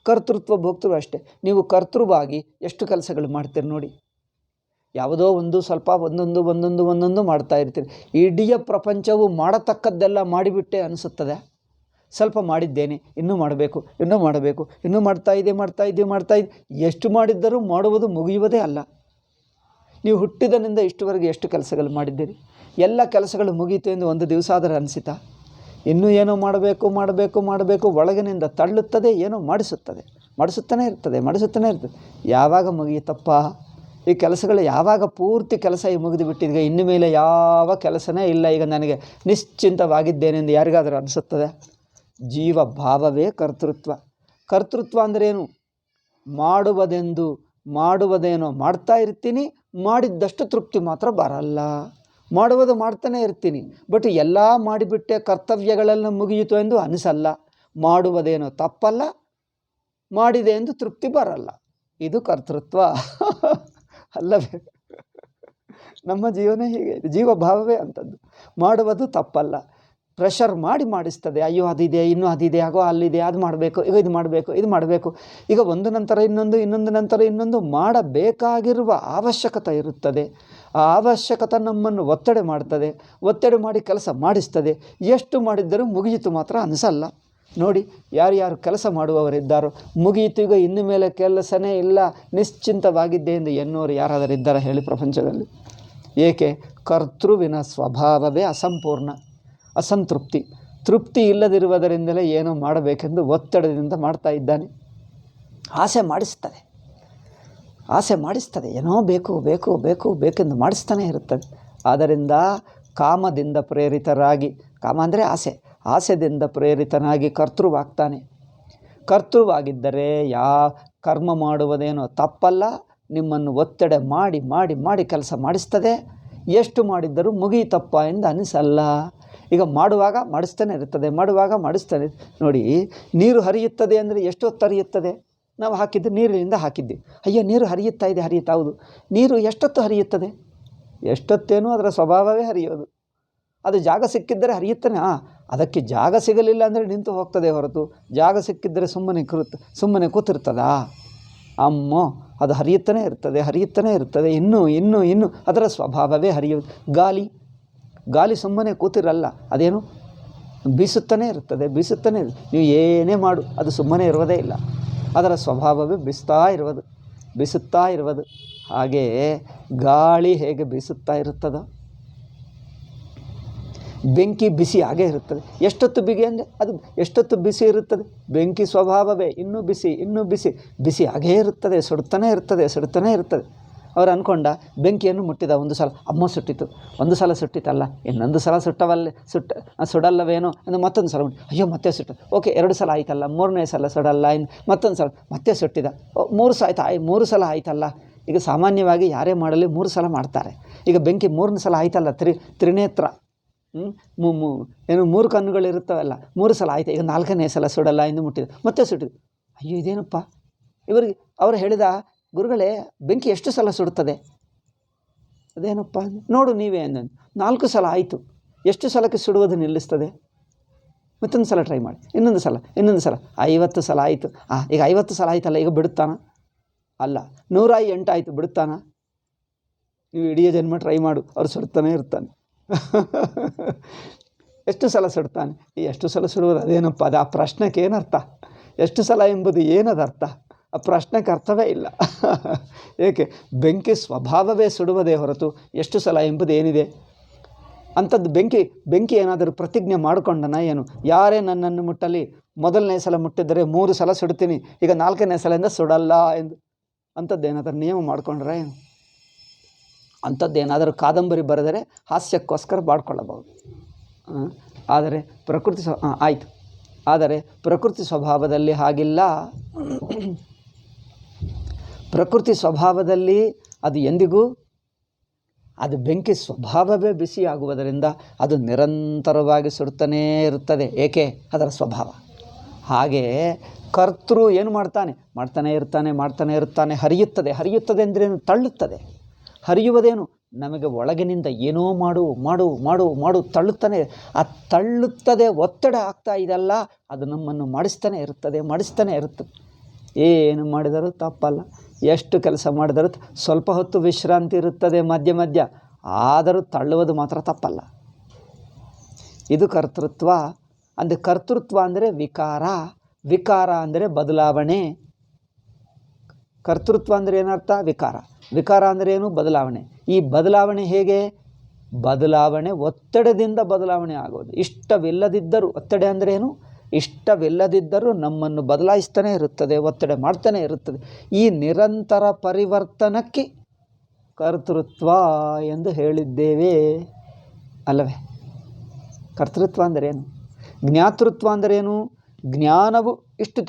A: ಕರ್ತೃತ್ವ ಭೋಕ್ತೃ ಅಷ್ಟೇ. ನೀವು ಕರ್ತೃವಾಗಿ ಎಷ್ಟು ಕೆಲಸಗಳು ಮಾಡ್ತೀರಿ ನೋಡಿ. ಯಾವುದೋ ಒಂದು ಸ್ವಲ್ಪ ಒಂದೊಂದು ಮಾಡ್ತಾ ಇರ್ತೀರಿ. ಇಡೀ ಪ್ರಪಂಚವು ಮಾಡತಕ್ಕದ್ದೆಲ್ಲ ಮಾಡಿಬಿಟ್ಟೆ ಅನಿಸುತ್ತದೆ. ಸ್ವಲ್ಪ ಮಾಡಿದ್ದೇನೆ, ಇನ್ನೂ ಮಾಡಬೇಕು, ಇನ್ನೂ ಮಾಡ್ತಾ ಇದ್ದೆ. ಎಷ್ಟು ಮಾಡಿದ್ದರೂ ಮಾಡುವುದು ಮುಗಿಯುವುದೇ ಅಲ್ಲ. ನೀವು ಹುಟ್ಟಿದನಿಂದ ಇಷ್ಟುವರೆಗೆ ಎಷ್ಟು ಕೆಲಸಗಳು ಮಾಡಿದ್ದೀರಿ? ಎಲ್ಲ ಕೆಲಸಗಳು ಮುಗೀತು ಎಂದು ಒಂದು ದಿವಸ ಆದರೆ ಅನಿಸಿತಾ? ಇನ್ನೂ ಏನೋ ಮಾಡಬೇಕು ಒಳಗಿನಿಂದ ತಳ್ಳುತ್ತದೆ, ಏನೋ ಮಾಡಿಸುತ್ತಾನೆ ಇರ್ತದೆ. ಯಾವಾಗ ಮುಗಿಯುತ್ತಪ್ಪ ಈ ಕೆಲಸಗಳು? ಯಾವಾಗ ಪೂರ್ತಿ ಕೆಲಸ ಮುಗಿದು ಬಿಟ್ಟಿದ್ದೆ, ಇನ್ನು ಮೇಲೆ ಯಾವ ಕೆಲಸನೇ ಇಲ್ಲ, ಈಗ ನನಗೆ ನಿಶ್ಚಿಂತವಾಗಿದ್ದೇನೆಂದು ಯಾರಿಗಾದರೂ ಅನಿಸುತ್ತದೆ? ಜೀವ ಭಾವವೇ ಕರ್ತೃತ್ವ ಅಂದ್ರೇನು? ಮಾಡುವುದೇನೋ ಮಾಡ್ತಾ ಇರ್ತೀನಿ, ಮಾಡಿದ್ದಷ್ಟು ತೃಪ್ತಿ ಮಾತ್ರ ಬರಲ್ಲ. ಮಾಡುವುದು ಮಾಡ್ತಾನೆ ಇರ್ತೀನಿ, ಬಟ್ ಎಲ್ಲ ಮಾಡಿಬಿಟ್ಟೆ, ಕರ್ತವ್ಯಗಳೆಲ್ಲ ಮುಗಿಯಿತು ಎಂದು ಅನಿಸಲ್ಲ. ಮಾಡುವುದೇನೋ ತಪ್ಪಲ್ಲ, ಮಾಡಿದೆ ಎಂದು ತೃಪ್ತಿ ಬರಲ್ಲ. ಇದು ಕರ್ತೃತ್ವ ಅಲ್ಲವೇ? ನಮ್ಮ ಜೀವನ ಹೀಗೆ, ಜೀವ ಭಾವವೇ ಅಂಥದ್ದು. ಮಾಡುವುದು ತಪ್ಪಲ್ಲ, ಪ್ರೆಷರ್ ಮಾಡಿ ಮಾಡಿಸ್ತದೆ. ಅಯ್ಯೋ ಅದಿದೆ, ಇನ್ನೂ ಅದಿದೆ, ಆಗೋ ಅಲ್ಲಿದೆ, ಅದು ಮಾಡಬೇಕು, ಈಗ ಇದು ಮಾಡಬೇಕು, ಇದು ಮಾಡಬೇಕು, ಈಗ ಒಂದು ನಂತರ ಇನ್ನೊಂದು, ಇನ್ನೊಂದು ನಂತರ ಇನ್ನೊಂದು ಮಾಡಬೇಕಾಗಿರುವ ಅವಶ್ಯಕತೆ ಇರುತ್ತದೆ. ಆ ಅವಶ್ಯಕತೆ ನಮ್ಮನ್ನು ಒತ್ತಡ ಮಾಡ್ತದೆ, ಒತ್ತಡ ಮಾಡಿ ಕೆಲಸ ಮಾಡಿಸ್ತದೆ. ಎಷ್ಟು ಮಾಡಿದ್ದರೂ ಮುಗಿಯಿತು ಮಾತ್ರ ಅನಿಸಲ್ಲ. ನೋಡಿ, ಯಾರ್ಯಾರು ಕೆಲಸ ಮಾಡುವವರಿದ್ದಾರೋ, ಮುಗಿಯಿತು ಈಗ ಇನ್ನು ಮೇಲೆ ಕೆಲಸನೇ ಇಲ್ಲ, ನಿಶ್ಚಿಂತವಾಗಿದ್ದೆ ಎಂದು ಎನ್ನುವರು ಯಾರಾದರೂ ಇದ್ದಾರೆ ಹೇಳಿ ಪ್ರಪಂಚದಲ್ಲಿ? ಏಕೆ? ಕರ್ತೃವಿನ ಸ್ವಭಾವವೇ ಅಸಂಪೂರ್ಣ, ಅಸಂತೃಪ್ತಿ. ತೃಪ್ತಿ ಇಲ್ಲದಿರುವುದರಿಂದಲೇ ಏನೋ ಮಾಡಬೇಕೆಂದು ಒತ್ತಡದಿಂದ ಮಾಡ್ತಾ ಇದ್ದಾನೆ. ಆಸೆ ಮಾಡಿಸ್ತದೆ, ಆಸೆ ಮಾಡಿಸ್ತದೆ, ಏನೋ ಬೇಕು ಬೇಕು ಬೇಕು ಬೇಕೆಂದು ಮಾಡಿಸ್ತಾನೆ ಇರುತ್ತದೆ. ಆದ್ದರಿಂದ ಕಾಮದಿಂದ ಪ್ರೇರಿತರಾಗಿ, ಕಾಮ ಅಂದರೆ ಆಸೆ, ಆಸೆದಿಂದ ಪ್ರೇರಿತನಾಗಿ ಕರ್ತೃವಾಗ್ತಾನೆ. ಕರ್ತೃವಾಗಿದ್ದರೆ ಕರ್ಮ ಮಾಡುವುದೇನೋ ತಪ್ಪಲ್ಲ, ನಿಮ್ಮನ್ನು ಒತ್ತಡ ಮಾಡಿ ಮಾಡಿ ಮಾಡಿ ಕೆಲಸ ಮಾಡಿಸ್ತದೆ. ಎಷ್ಟು ಮಾಡಿದ್ದರೂ ಮುಗಿಯಿತಪ್ಪ ಎಂದು ಅನಿಸಲ್ಲ. ಈಗ ಮಾಡುವಾಗ ಮಾಡಿಸ್ತಾನೆ ಇರ್ತದೆ, ಮಾಡುವಾಗ ಮಾಡಿಸ್ತಾನೆ. ನೋಡಿ, ನೀರು ಹರಿಯುತ್ತದೆ ಅಂದರೆ ಎಷ್ಟೊತ್ತು ಹರಿಯುತ್ತದೆ? ನಾವು ಹಾಕಿದ್ದು ನೀರಿನಿಂದ ಹಾಕಿದ್ವಿ, ಅಯ್ಯೋ ನೀರು ಹರಿಯುತ್ತಾ ಇದೆ, ಹರಿಯುತ್ತಾ, ಹೌದು. ನೀರು ಎಷ್ಟೊತ್ತು ಹರಿಯುತ್ತದೆ? ಎಷ್ಟೊತ್ತೇನೋ ಅದರ ಸ್ವಭಾವವೇ ಹರಿಯೋದು. ಅದು ಜಾಗ ಸಿಕ್ಕಿದ್ದರೆ ಹರಿಯುತ್ತಾನೆ. ಅದಕ್ಕೆ ಜಾಗ ಸಿಗಲಿಲ್ಲ ಅಂದರೆ ನಿಂತು ಹೋಗ್ತದೆ ಹೊರತು, ಜಾಗ ಸಿಕ್ಕಿದ್ದರೆ ಸುಮ್ಮನೆ ಕೂತಿರ್ತದಾ? ಅಮ್ಮೋ, ಅದು ಹರಿಯುತ್ತಾನೆ ಇರ್ತದೆ, ಹರಿಯುತ್ತಾನೆ ಇರ್ತದೆ. ಇನ್ನೂ ಅದರ ಸ್ವಭಾವವೇ ಹರಿಯೋದು. ಗಾಳಿ ಸುಮ್ಮನೆ ಕೂತಿರಲ್ಲ, ಅದೇನು ಬೀಸುತ್ತಾನೆ ಇರ್ತದೆ, ಬೀಸುತ್ತಾನೆ. ನೀವು ಏನೇ ಮಾಡು ಅದು ಸುಮ್ಮನೆ ಇರುವುದೇ ಇಲ್ಲ, ಅದರ ಸ್ವಭಾವವೇ ಬೀಸುತ್ತಾ ಇರುವುದು. ಹಾಗೆಯೇ ಗಾಳಿ ಹೇಗೆ ಬೀಸುತ್ತಾ ಇರುತ್ತದೋ, ಬೆಂಕಿ ಬಿಸಿ ಹಾಗೇ ಇರುತ್ತದೆ. ಎಷ್ಟೊತ್ತು ಬಿಗಿ ಅಂದರೆ ಅದು ಎಷ್ಟೊತ್ತು ಬಿಸಿ ಇರುತ್ತದೆ? ಬೆಂಕಿ ಸ್ವಭಾವವೇ ಇನ್ನೂ ಬಿಸಿ ಹಾಗೇ ಇರುತ್ತದೆ, ಸುಡ್ತಾನೆ ಇರ್ತದೆ. ಅವರು ಅಂದ್ಕೊಂಡ ಬೆಂಕಿಯನ್ನು ಮುಟ್ಟಿದ ಒಂದು ಸಲ, ಅಮ್ಮ ಸುಟ್ಟಿತು, ಒಂದು ಸಲ ಸುಟ್ಟಿತಲ್ಲ, ಇನ್ನೊಂದು ಸಲ ಸುಡಲ್ಲವೇನೋ ಎಂದು ಮತ್ತೊಂದು ಸಲ ಅಯ್ಯೋ ಮತ್ತೆ ಸುಟ್ಟು, ಓಕೆ 2 ಸಲ ಆಯ್ತಲ್ಲ, 3ನೇ ಸಲ ಸುಡಲ್ಲ ಎಂದು ಮತ್ತೊಂದು ಸಲ ಮತ್ತೆ ಸುಟ್ಟಿದ, 3 ಸಲ ಆಯ್ತಲ್ಲ. ಈಗ ಸಾಮಾನ್ಯವಾಗಿ ಯಾರೇ ಮಾಡಲಿ 3 ಸಲ ಮಾಡ್ತಾರೆ. ಈಗ ಬೆಂಕಿ 3ನೇ ಸಲ ಆಯ್ತಲ್ಲ, ತ್ರಿನೇತ್ರ, ಏನು 3 ಕಣ್ಣುಗಳಿರುತ್ತವಲ್ಲ, 3 ಸಲ ಆಯ್ತು, ಈಗ 4ನೇ ಸಲ ಸುಡಲ್ಲ ಎಂದು ಮುಟ್ಟಿದ, ಮತ್ತೆ ಸುಟ್ಟಿದ. ಅಯ್ಯೋ ಇದೇನಪ್ಪ, ಇವರಿಗೆ ಅವರು ಹೇಳಿದ, ಗುರುಗಳೇ ಬೆಂಕಿ ಎಷ್ಟು ಸಲ ಸುಡುತ್ತದೆ? ಅದೇನಪ್ಪ ನೋಡು ನೀವೇ ಅಂದ. 4 ಸಲ ಆಯಿತು, ಎಷ್ಟು ಸಲಕ್ಕೆ ಸುಡುವುದು ನಿಲ್ಲಿಸ್ತದೆ? ಮತ್ತೊಂದು ಸಲ ಟ್ರೈ ಮಾಡಿ, ಇನ್ನೊಂದು ಸಲ 50 ಸಲ ಆಯಿತು. ಈಗ 50 ಸಲ ಆಯ್ತಲ್ಲ, ಈಗ ಬಿಡುತ್ತಾನ? ಅಲ್ಲ, 108 ಆಯಿತು, ಬಿಡುತ್ತಾನ? ನೀವು ಇಡೀ ಜನ್ಮ ಟ್ರೈ ಮಾಡು, ಅವ್ರು ಸುಡ್ತಾನೆ ಇರ್ತಾನೆ. ಎಷ್ಟು ಸಲ ಸುಡ್ತಾನೆ? ಎಷ್ಟು ಸಲ ಸುಡುವುದು ಅದೇನಪ್ಪ? ಅದು ಆ ಪ್ರಶ್ನೆಗೆ ಏನರ್ಥ? ಎಷ್ಟು ಸಲ ಎಂಬುದು ಏನದರ್ಥ? ಆ ಪ್ರಶ್ನೆಗೆ ಅರ್ಥವೇ ಇಲ್ಲ. ಏಕೆ? ಬೆಂಕಿ ಸ್ವಭಾವವೇ ಸುಡುವುದೇ ಹೊರತು ಎಷ್ಟು ಸಲ ಎಂಬುದು ಏನಿದೆ? ಅಂಥದ್ದು ಬೆಂಕಿ ಏನಾದರೂ ಪ್ರತಿಜ್ಞೆ ಮಾಡಿಕೊಂಡನ ಏನು? ಯಾರೇ ನನ್ನನ್ನು ಮುಟ್ಟಲಿ, ಮೊದಲನೇ ಸಲ ಮುಟ್ಟಿದ್ದರೆ 3 ಸಲ ಸುಡ್ತೀನಿ, ಈಗ 4ನೇ ಸಲದಿಂದ ಸುಡಲ್ಲ ಎಂದು ಅಂಥದ್ದು ಏನಾದರೂ ನಿಯಮ ಮಾಡಿಕೊಂಡ್ರೆ ಏನು? ಅಂಥದ್ದೇನಾದರೂ ಕಾದಂಬರಿ ಬರೆದರೆ ಹಾಸ್ಯಕ್ಕೋಸ್ಕರ ಮಾಡ್ಕೊಳ್ಳಬಹುದು. ಆದರೆ ಪ್ರಕೃತಿ ಸ್ವಭಾವದಲ್ಲಿ ಹಾಗಿಲ್ಲ. ಪ್ರಕೃತಿ ಸ್ವಭಾವದಲ್ಲಿ ಅದು ಎಂದಿಗೂ, ಅದು ಬೆಂಕಿ ಸ್ವಭಾವವೇ ಬಿಸಿಯಾಗುವುದರಿಂದ ಅದು ನಿರಂತರವಾಗಿ ಸುಡ್ತಾನೇ ಇರುತ್ತದೆ. ಏಕೆ? ಅದರ ಸ್ವಭಾವ. ಹಾಗೆಯೇ ಕರ್ತೃ ಏನು ಮಾಡ್ತಾನೆ ಇರ್ತಾನೆ. ಹರಿಯುತ್ತದೆ ಅಂದ್ರೇನು? ತಳ್ಳುತ್ತದೆ. ಹರಿಯುವುದೇನು? ನಮಗೆ ಒಳಗಿನಿಂದ ಏನೋ ಮಾಡು ತಳ್ಳುತ್ತಾನೆ. ಆ ತಳ್ಳುತ್ತದೆ, ಒತ್ತಡ ಆಗ್ತಾ ಇದಲ್ಲ, ಅದು ನಮ್ಮನ್ನು ಮಾಡಿಸ್ತಾನೆ ಇರುತ್ತದೆ. ಏನು ಮಾಡಿದರೂ ತಪ್ಪಲ್ಲ, ಎಷ್ಟು ಕೆಲಸ ಮಾಡಿದರೂ ಸ್ವಲ್ಪ ಹೊತ್ತು ವಿಶ್ರಾಂತಿ ಇರುತ್ತದೆ ಮಧ್ಯ, ಆದರೂ ತಳ್ಳುವುದು ಮಾತ್ರ ತಪ್ಪಲ್ಲ. ಇದು ಕರ್ತೃತ್ವ. ಕರ್ತೃತ್ವ ಅಂದರೆ ವಿಕಾರ ಅಂದರೆ ಬದಲಾವಣೆ. ಕರ್ತೃತ್ವ ಅಂದರೆ ಏನರ್ಥ? ವಿಕಾರ ಅಂದರೆ ಏನು? ಬದಲಾವಣೆ. ಈ ಬದಲಾವಣೆ ಹೇಗೆ? ಬದಲಾವಣೆ ಒತ್ತಡದಿಂದ ಬದಲಾವಣೆ ಆಗೋದು. ಇಷ್ಟವಿಲ್ಲದಿದ್ದರೂ, ಒತ್ತಡ ಅಂದರೆ ಏನು? ಇಷ್ಟವಿಲ್ಲದಿದ್ದರೂ ನಮ್ಮನ್ನು ಬದಲಾಯಿಸ್ತಾನೆ ಇರುತ್ತದೆ, ಒತ್ತಡ ಮಾಡ್ತಾನೆ ಇರುತ್ತದೆ. ಈ ನಿರಂತರ ಪರಿವರ್ತನಕ್ಕೆ ಕರ್ತೃತ್ವ ಎಂದು ಹೇಳಿದ್ದೇವೆ ಅಲ್ಲವೇ? ಕರ್ತೃತ್ವ ಅಂದರೇನು? ಜ್ಞಾತೃತ್ವ ಅಂದರೇನು? ಜ್ಞಾನವು ಇಷ್ಟು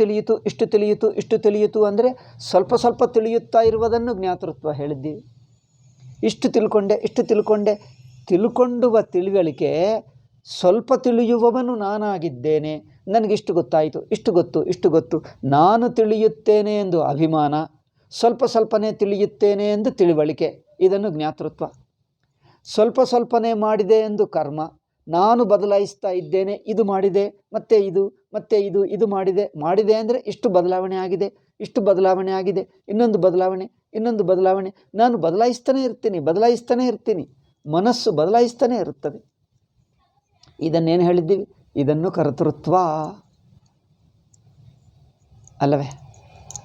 A: ತಿಳಿಯಿತು ಅಂದರೆ ಸ್ವಲ್ಪ ತಿಳಿಯುತ್ತಾ ಇರುವುದನ್ನು ಜ್ಞಾತೃತ್ವ ಹೇಳಿದ್ದೀವಿ. ಇಷ್ಟು ತಿಳ್ಕೊಂಡೆ. ತಿಳ್ಕೊಂಡುವ ತಿಳುವಳಿಕೆ ಸ್ವಲ್ಪ ತಿಳಿಯುವವನು ನಾನಾಗಿದ್ದೇನೆ, ನನಗಿಷ್ಟು ಗೊತ್ತಾಯಿತು, ಇಷ್ಟು ಗೊತ್ತು, ನಾನು ತಿಳಿಯುತ್ತೇನೆ ಎಂದು ಅಭಿಮಾನ, ಸ್ವಲ್ಪನೇ ತಿಳಿಯುತ್ತೇನೆ ಎಂದು ತಿಳುವಳಿಕೆ, ಇದನ್ನು ಜ್ಞಾತೃತ್ವ. ಸ್ವಲ್ಪನೇ ಮಾಡಿದೆ ಎಂದು ಕರ್ಮ, ನಾನು ಬದಲಾಯಿಸ್ತಾ ಇದ್ದೇನೆ, ಇದು ಮಾಡಿದೆ ಮತ್ತೆ ಇದು ಮತ್ತೆ ಇದು ಮಾಡಿದೆ ಅಂದರೆ ಇಷ್ಟು ಬದಲಾವಣೆ ಆಗಿದೆ, ಇಷ್ಟು ಬದಲಾವಣೆ ಆಗಿದೆ, ಇನ್ನೊಂದು ಬದಲಾವಣೆ. ನಾನು ಬದಲಾಯಿಸ್ತಾನೇ ಇರ್ತೀನಿ. ಮನಸ್ಸು ಬದಲಾಯಿಸ್ತಾನೇ ಇರುತ್ತದೆ. ಇದನ್ನೇನು ಹೇಳಿದ್ದೀವಿ? ಇದನ್ನು ಕರ್ತೃತ್ವ ಅಲ್ಲವೇ?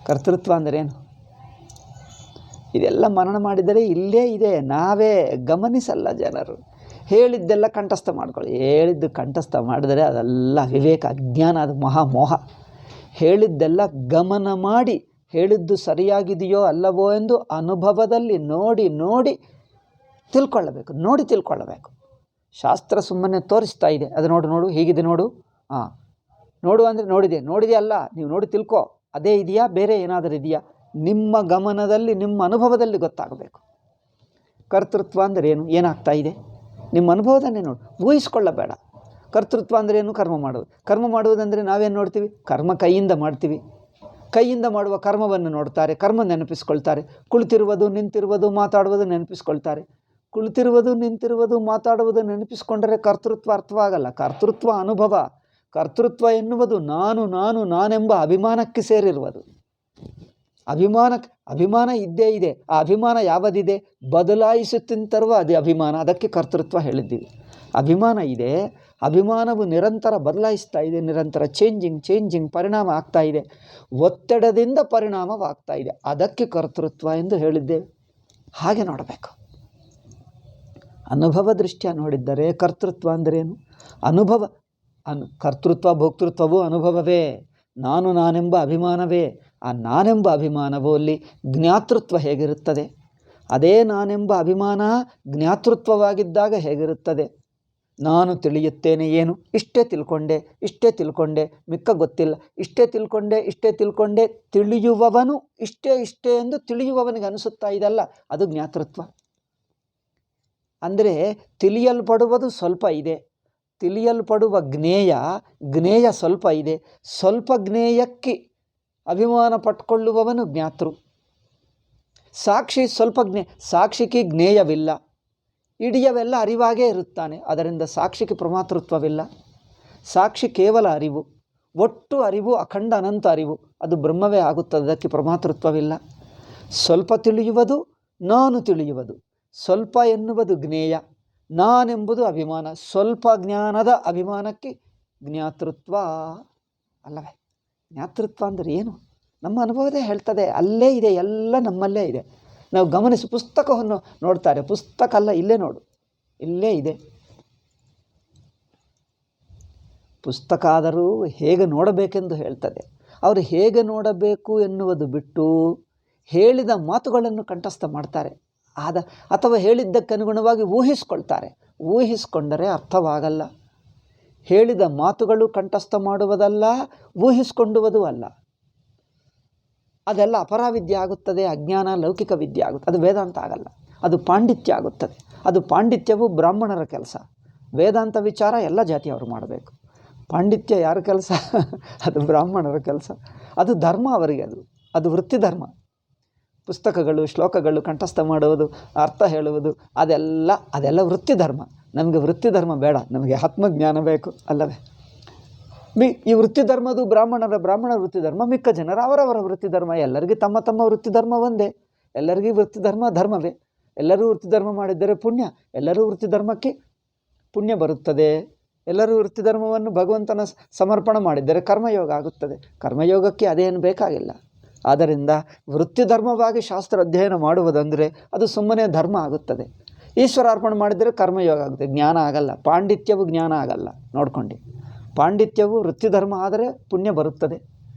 A: ಕರ್ತೃತ್ವ ಅಂದರೇನು? ಇದೆಲ್ಲ ಮನನ ಮಾಡಿದರೆ ಇಲ್ಲೇ ಇದೆ, ನಾವೇ ಗಮನಿಸಲ್ಲ ಜನರು. ಹೇಳಿದ್ದೆಲ್ಲ ಕಂಠಸ್ಥ ಮಾಡ್ಕೊಳ್ಳಿ. ಹೇಳಿದ್ದು ಕಂಠಸ್ಥ ಮಾಡಿದರೆ ಅದೆಲ್ಲ ವಿವೇಕ, ಅಜ್ಞಾನ, ಅದು ಮಹಾಮೋಹ. ಹೇಳಿದ್ದೆಲ್ಲ ಗಮನ ಮಾಡಿ ಹೇಳಿದ್ದು ಸರಿಯಾಗಿದೆಯೋ ಅಲ್ಲವೋ ಎಂದು ಅನುಭವದಲ್ಲಿ ನೋಡಿ ತಿಳ್ಕೊಳ್ಳಬೇಕು. ಶಾಸ್ತ್ರ ಸುಮ್ಮನೆ ತೋರಿಸ್ತಾ ಇದೆ, ಅದು ನೋಡು ಹೀಗಿದೆ ನೋಡು, ನೋಡು ಅಂದರೆ ನೋಡಿದೆ ಅಲ್ಲ, ನೀವು ನೋಡಿ ತಿಳ್ಕೊ. ಅದೇ ಇದೆಯಾ, ಬೇರೆ ಏನಾದರೂ ಇದೆಯಾ? ನಿಮ್ಮ ಗಮನದಲ್ಲಿ, ನಿಮ್ಮ ಅನುಭವದಲ್ಲಿ ಗೊತ್ತಾಗಬೇಕು. ಕರ್ತೃತ್ವ ಅಂದರೆ ಏನಾಗ್ತಾ ಇದೆ ನಿಮ್ಮ ಅನುಭವದನ್ನೇ ನೋಡು, ಊಹಿಸ್ಕೊಳ್ಳಬೇಡ. ಕರ್ತೃತ್ವ ಅಂದರೆ ಏನು? ಕರ್ಮ ಮಾಡುವುದಂದರೆ ನಾವೇನು ನೋಡ್ತೀವಿ? ಕರ್ಮ ಕೈಯಿಂದ ಮಾಡ್ತೀವಿ. ಕೈಯಿಂದ ಮಾಡುವ ಕರ್ಮವನ್ನು ನೋಡ್ತಾರೆ, ಕರ್ಮ ನೆನಪಿಸ್ಕೊಳ್ತಾರೆ. ಕುಳಿತಿರುವುದು, ನಿಂತಿರುವುದು, ಮಾತಾಡುವುದು ನೆನಪಿಸ್ಕೊಳ್ತಾರೆ. ಕುಳಿತಿರುವುದು, ನಿಂತಿರುವುದು, ಮಾತಾಡುವುದು ನೆನಪಿಸ್ಕೊಂಡರೆ ಕರ್ತೃತ್ವ ಅರ್ಥವಾಗಲ್ಲ. ಕರ್ತೃತ್ವ ಅನುಭವ. ಕರ್ತೃತ್ವ ಎನ್ನುವುದು ನಾನೆಂಬ ಅಭಿಮಾನಕ್ಕೆ ಸೇರಿರುವುದು. ಅಭಿಮಾನ ಇದ್ದೇ ಇದೆ. ಆ ಅಭಿಮಾನ ಯಾವುದಿದೆ? ಬದಲಾಯಿಸುತ್ತಿರುವ ಅದು ಅಭಿಮಾನ. ಅದಕ್ಕೆ ಕರ್ತೃತ್ವ ಹೇಳಿದ್ದೀವಿ. ಅಭಿಮಾನ ಇದೆ, ಅಭಿಮಾನವು ನಿರಂತರ ಬದಲಾಯಿಸ್ತಾ ಇದೆ, ನಿರಂತರ ಚೇಂಜಿಂಗ್ ಪರಿಣಾಮ ಆಗ್ತಾ ಇದೆ, ಒತ್ತಡದಿಂದ ಪರಿಣಾಮವಾಗ್ತಾ ಇದೆ. ಅದಕ್ಕೆ ಕರ್ತೃತ್ವ ಎಂದು ಹೇಳಿದ್ದೇವೆ. ಹಾಗೆ ನೋಡಬೇಕು. ಅನುಭವ ದೃಷ್ಟಿಯ ನೋಡಿದ್ದರೆ ಕರ್ತೃತ್ವ ಅಂದರೇನು? ಅನುಭವ. ಕರ್ತೃತ್ವ ಭೋಕ್ತೃತ್ವವು ಅನುಭವವೇ. ನಾನೆಂಬ ಅಭಿಮಾನವೇ. ಆ ನಾನೆಂಬ ಅಭಿಮಾನವು ಅಲ್ಲಿ ಜ್ಞಾತೃತ್ವ ಹೇಗಿರುತ್ತದೆ? ಅದೇ ನಾನೆಂಬ ಅಭಿಮಾನ ಜ್ಞಾತೃತ್ವವಾಗಿದ್ದಾಗ ಹೇಗಿರುತ್ತದೆ? ನಾನು ತಿಳಿಯುತ್ತೇನೆ ಏನು? ಇಷ್ಟೇ ತಿಳ್ಕೊಂಡೆ, ಮಿಕ್ಕ ಗೊತ್ತಿಲ್ಲ. ಇಷ್ಟೇ ತಿಳ್ಕೊಂಡೆ, ತಿಳಿಯುವವನು ಇಷ್ಟೇ ಎಂದು ತಿಳಿಯುವವನಿಗೆ ಅನಿಸುತ್ತಾ ಇದಲ್ಲ, ಅದು ಜ್ಞಾತೃತ್ವ. ಅಂದರೆ ತಿಳಿಯಲ್ಪಡುವುದು ಸ್ವಲ್ಪ ಇದೆ, ತಿಳಿಯಲ್ಪಡುವ ಜ್ಞೇಯ ಸ್ವಲ್ಪ ಇದೆ. ಸ್ವಲ್ಪ ಜ್ಞೇಯಕ್ಕೆ ಅಭಿಮಾನ ಪಟ್ಕೊಳ್ಳುವವನು ಜ್ಞಾತೃ. ಸಾಕ್ಷಿ ಸಾಕ್ಷಿಗೆ ಜ್ಞೇಯವಿಲ್ಲ, ಇಡಿಯವೆಲ್ಲ ಅರಿವಾಗೇ ಇರುತ್ತಾನೆ. ಅದರಿಂದ ಸಾಕ್ಷಿಗೆ ಪ್ರಮಾತೃತ್ವವಿಲ್ಲ. ಸಾಕ್ಷಿ ಕೇವಲ ಅರಿವು, ಒಟ್ಟು ಅರಿವು, ಅಖಂಡ ಅನಂತ ಅರಿವು, ಅದು ಬ್ರಹ್ಮವೇ ಆಗುತ್ತದೆ. ಅದಕ್ಕೆ ಪ್ರಮಾತೃತ್ವವಿಲ್ಲ. ಸ್ವಲ್ಪ ತಿಳಿಯುವುದು, ನಾನು ತಿಳಿಯುವುದು. ಸ್ವಲ್ಪ ಎನ್ನುವುದು ಜ್ಞೇಯ, ನಾನೆಂಬುದು ಅಭಿಮಾನ. ಸ್ವಲ್ಪ ಜ್ಞಾನದ ಅಭಿಮಾನಕ್ಕೆ ಜ್ಞಾತೃತ್ವ ಅಲ್ಲವೇ? ಜ್ಞಾತೃತ್ವ ಅಂದರೆ ಏನು? ನಮ್ಮ ಅನುಭವದೇ ಹೇಳ್ತದೆ. ಅಲ್ಲೇ ಇದೆ, ಎಲ್ಲ ನಮ್ಮಲ್ಲೇ ಇದೆ. ನಾವು ಗಮನಿಸಿ ಪುಸ್ತಕವನ್ನು ನೋಡ್ತಾರೆ, ಪುಸ್ತಕ ಅಲ್ಲ, ಇಲ್ಲೇ ನೋಡು, ಇಲ್ಲೇ ಇದೆ. ಪುಸ್ತಕ ಆದರೂ ಹೇಗೆ ನೋಡಬೇಕೆಂದು ಹೇಳ್ತದೆ. ಅವರು ಹೇಗೆ ನೋಡಬೇಕು ಎನ್ನುವುದು ಬಿಟ್ಟು ಹೇಳಿದ ಮಾತುಗಳನ್ನು ಕಂಠಸ್ಥ ಮಾಡ್ತಾರೆ, ಅಥವಾ ಹೇಳಿದ್ದಕ್ಕನುಗುಣವಾಗಿ ಊಹಿಸ್ಕೊಂಡರೆ ಅರ್ಥವಾಗಲ್ಲ. ಹೇಳಿದ ಮಾತುಗಳು ಕಂಠಸ್ಥ ಮಾಡುವುದಲ್ಲ, ಊಹಿಸ್ಕೊಂಡುವುದೂ ಅಲ್ಲ. ಅದೆಲ್ಲ ಅಪರಾವಿದ್ಯೆ ಆಗುತ್ತದೆ, ಅಜ್ಞಾನ, ಲೌಕಿಕ ವಿದ್ಯೆ ಆಗುತ್ತೆ. ಅದು ವೇದಾಂತ ಆಗಲ್ಲ, ಅದು ಪಾಂಡಿತ್ಯ ಆಗುತ್ತದೆ. ಅದು ಪಾಂಡಿತ್ಯವು ಬ್ರಾಹ್ಮಣರ ಕೆಲಸ. ವೇದಾಂತ ವಿಚಾರ ಎಲ್ಲ ಜಾತಿಯವರು ಮಾಡಬೇಕು. ಪಾಂಡಿತ್ಯ ಯಾರ ಕೆಲಸ? ಅದು ಬ್ರಾಹ್ಮಣರ ಕೆಲಸ. ಅದು ಧರ್ಮ ಅವರಿಗೆ, ಅದು ವೃತ್ತಿ ಧರ್ಮ. ಪುಸ್ತಕಗಳು, ಶ್ಲೋಕಗಳು ಕಂಠಸ್ಥ ಮಾಡುವುದು, ಅರ್ಥ ಹೇಳುವುದು, ಅದೆಲ್ಲ ವೃತ್ತಿ ಧರ್ಮ. ನಮಗೆ ವೃತ್ತಿ ಧರ್ಮ ಬೇಡ, ನಮಗೆ ಆತ್ಮಜ್ಞಾನ ಬೇಕು ಅಲ್ಲವೇ? ಈ ವೃತ್ತಿ ಧರ್ಮದು ಬ್ರಾಹ್ಮಣ ವೃತ್ತಿ ಧರ್ಮ, ಮಿಕ್ಕ ಜನರು ಅವರವರ ವೃತ್ತಿ ಧರ್ಮ. ಎಲ್ಲರಿಗೂ ತಮ್ಮ ವೃತ್ತಿ ಧರ್ಮ ಒಂದೇ. ಎಲ್ಲರಿಗೂ ವೃತ್ತಿ ಧರ್ಮವೇ. ಎಲ್ಲರೂ ವೃತ್ತಿ ಧರ್ಮ ಮಾಡಿದ್ದರೆ ಪುಣ್ಯ, ಎಲ್ಲರೂ ವೃತ್ತಿ ಧರ್ಮಕ್ಕೆ ಪುಣ್ಯ ಬರುತ್ತದೆ. ಎಲ್ಲರೂ ವೃತ್ತಿ ಧರ್ಮವನ್ನು ಭಗವಂತನ ಸಮರ್ಪಣೆ ಮಾಡಿದ್ದರೆ ಕರ್ಮಯೋಗ ಆಗುತ್ತದೆ. ಕರ್ಮಯೋಗಕ್ಕೆ ಅದೇನು ಬೇಕಾಗಿಲ್ಲ. ಆದ್ದರಿಂದ ವೃತ್ತಿ ಧರ್ಮವಾಗಿ ಶಾಸ್ತ್ರ ಅಧ್ಯಯನ ಮಾಡುವುದಂದರೆ ಅದು ಸುಮ್ಮನೆ ಧರ್ಮ ಆಗುತ್ತದೆ. ಈಶ್ವರಾರ್ಪಣೆ ಮಾಡಿದರೆ ಕರ್ಮಯೋಗ ಆಗುತ್ತೆ, ಜ್ಞಾನ ಆಗಲ್ಲ. ಪಾಂಡಿತ್ಯವು ಜ್ಞಾನ ಆಗಲ್ಲ. ನೋಡ್ಕೊಂಡು, ಪಾಂಡಿತ್ಯವು ವೃತ್ತಿ ಧರ್ಮ ಆದರೆ ಪುಣ್ಯ ಬರುತ್ತದೆ,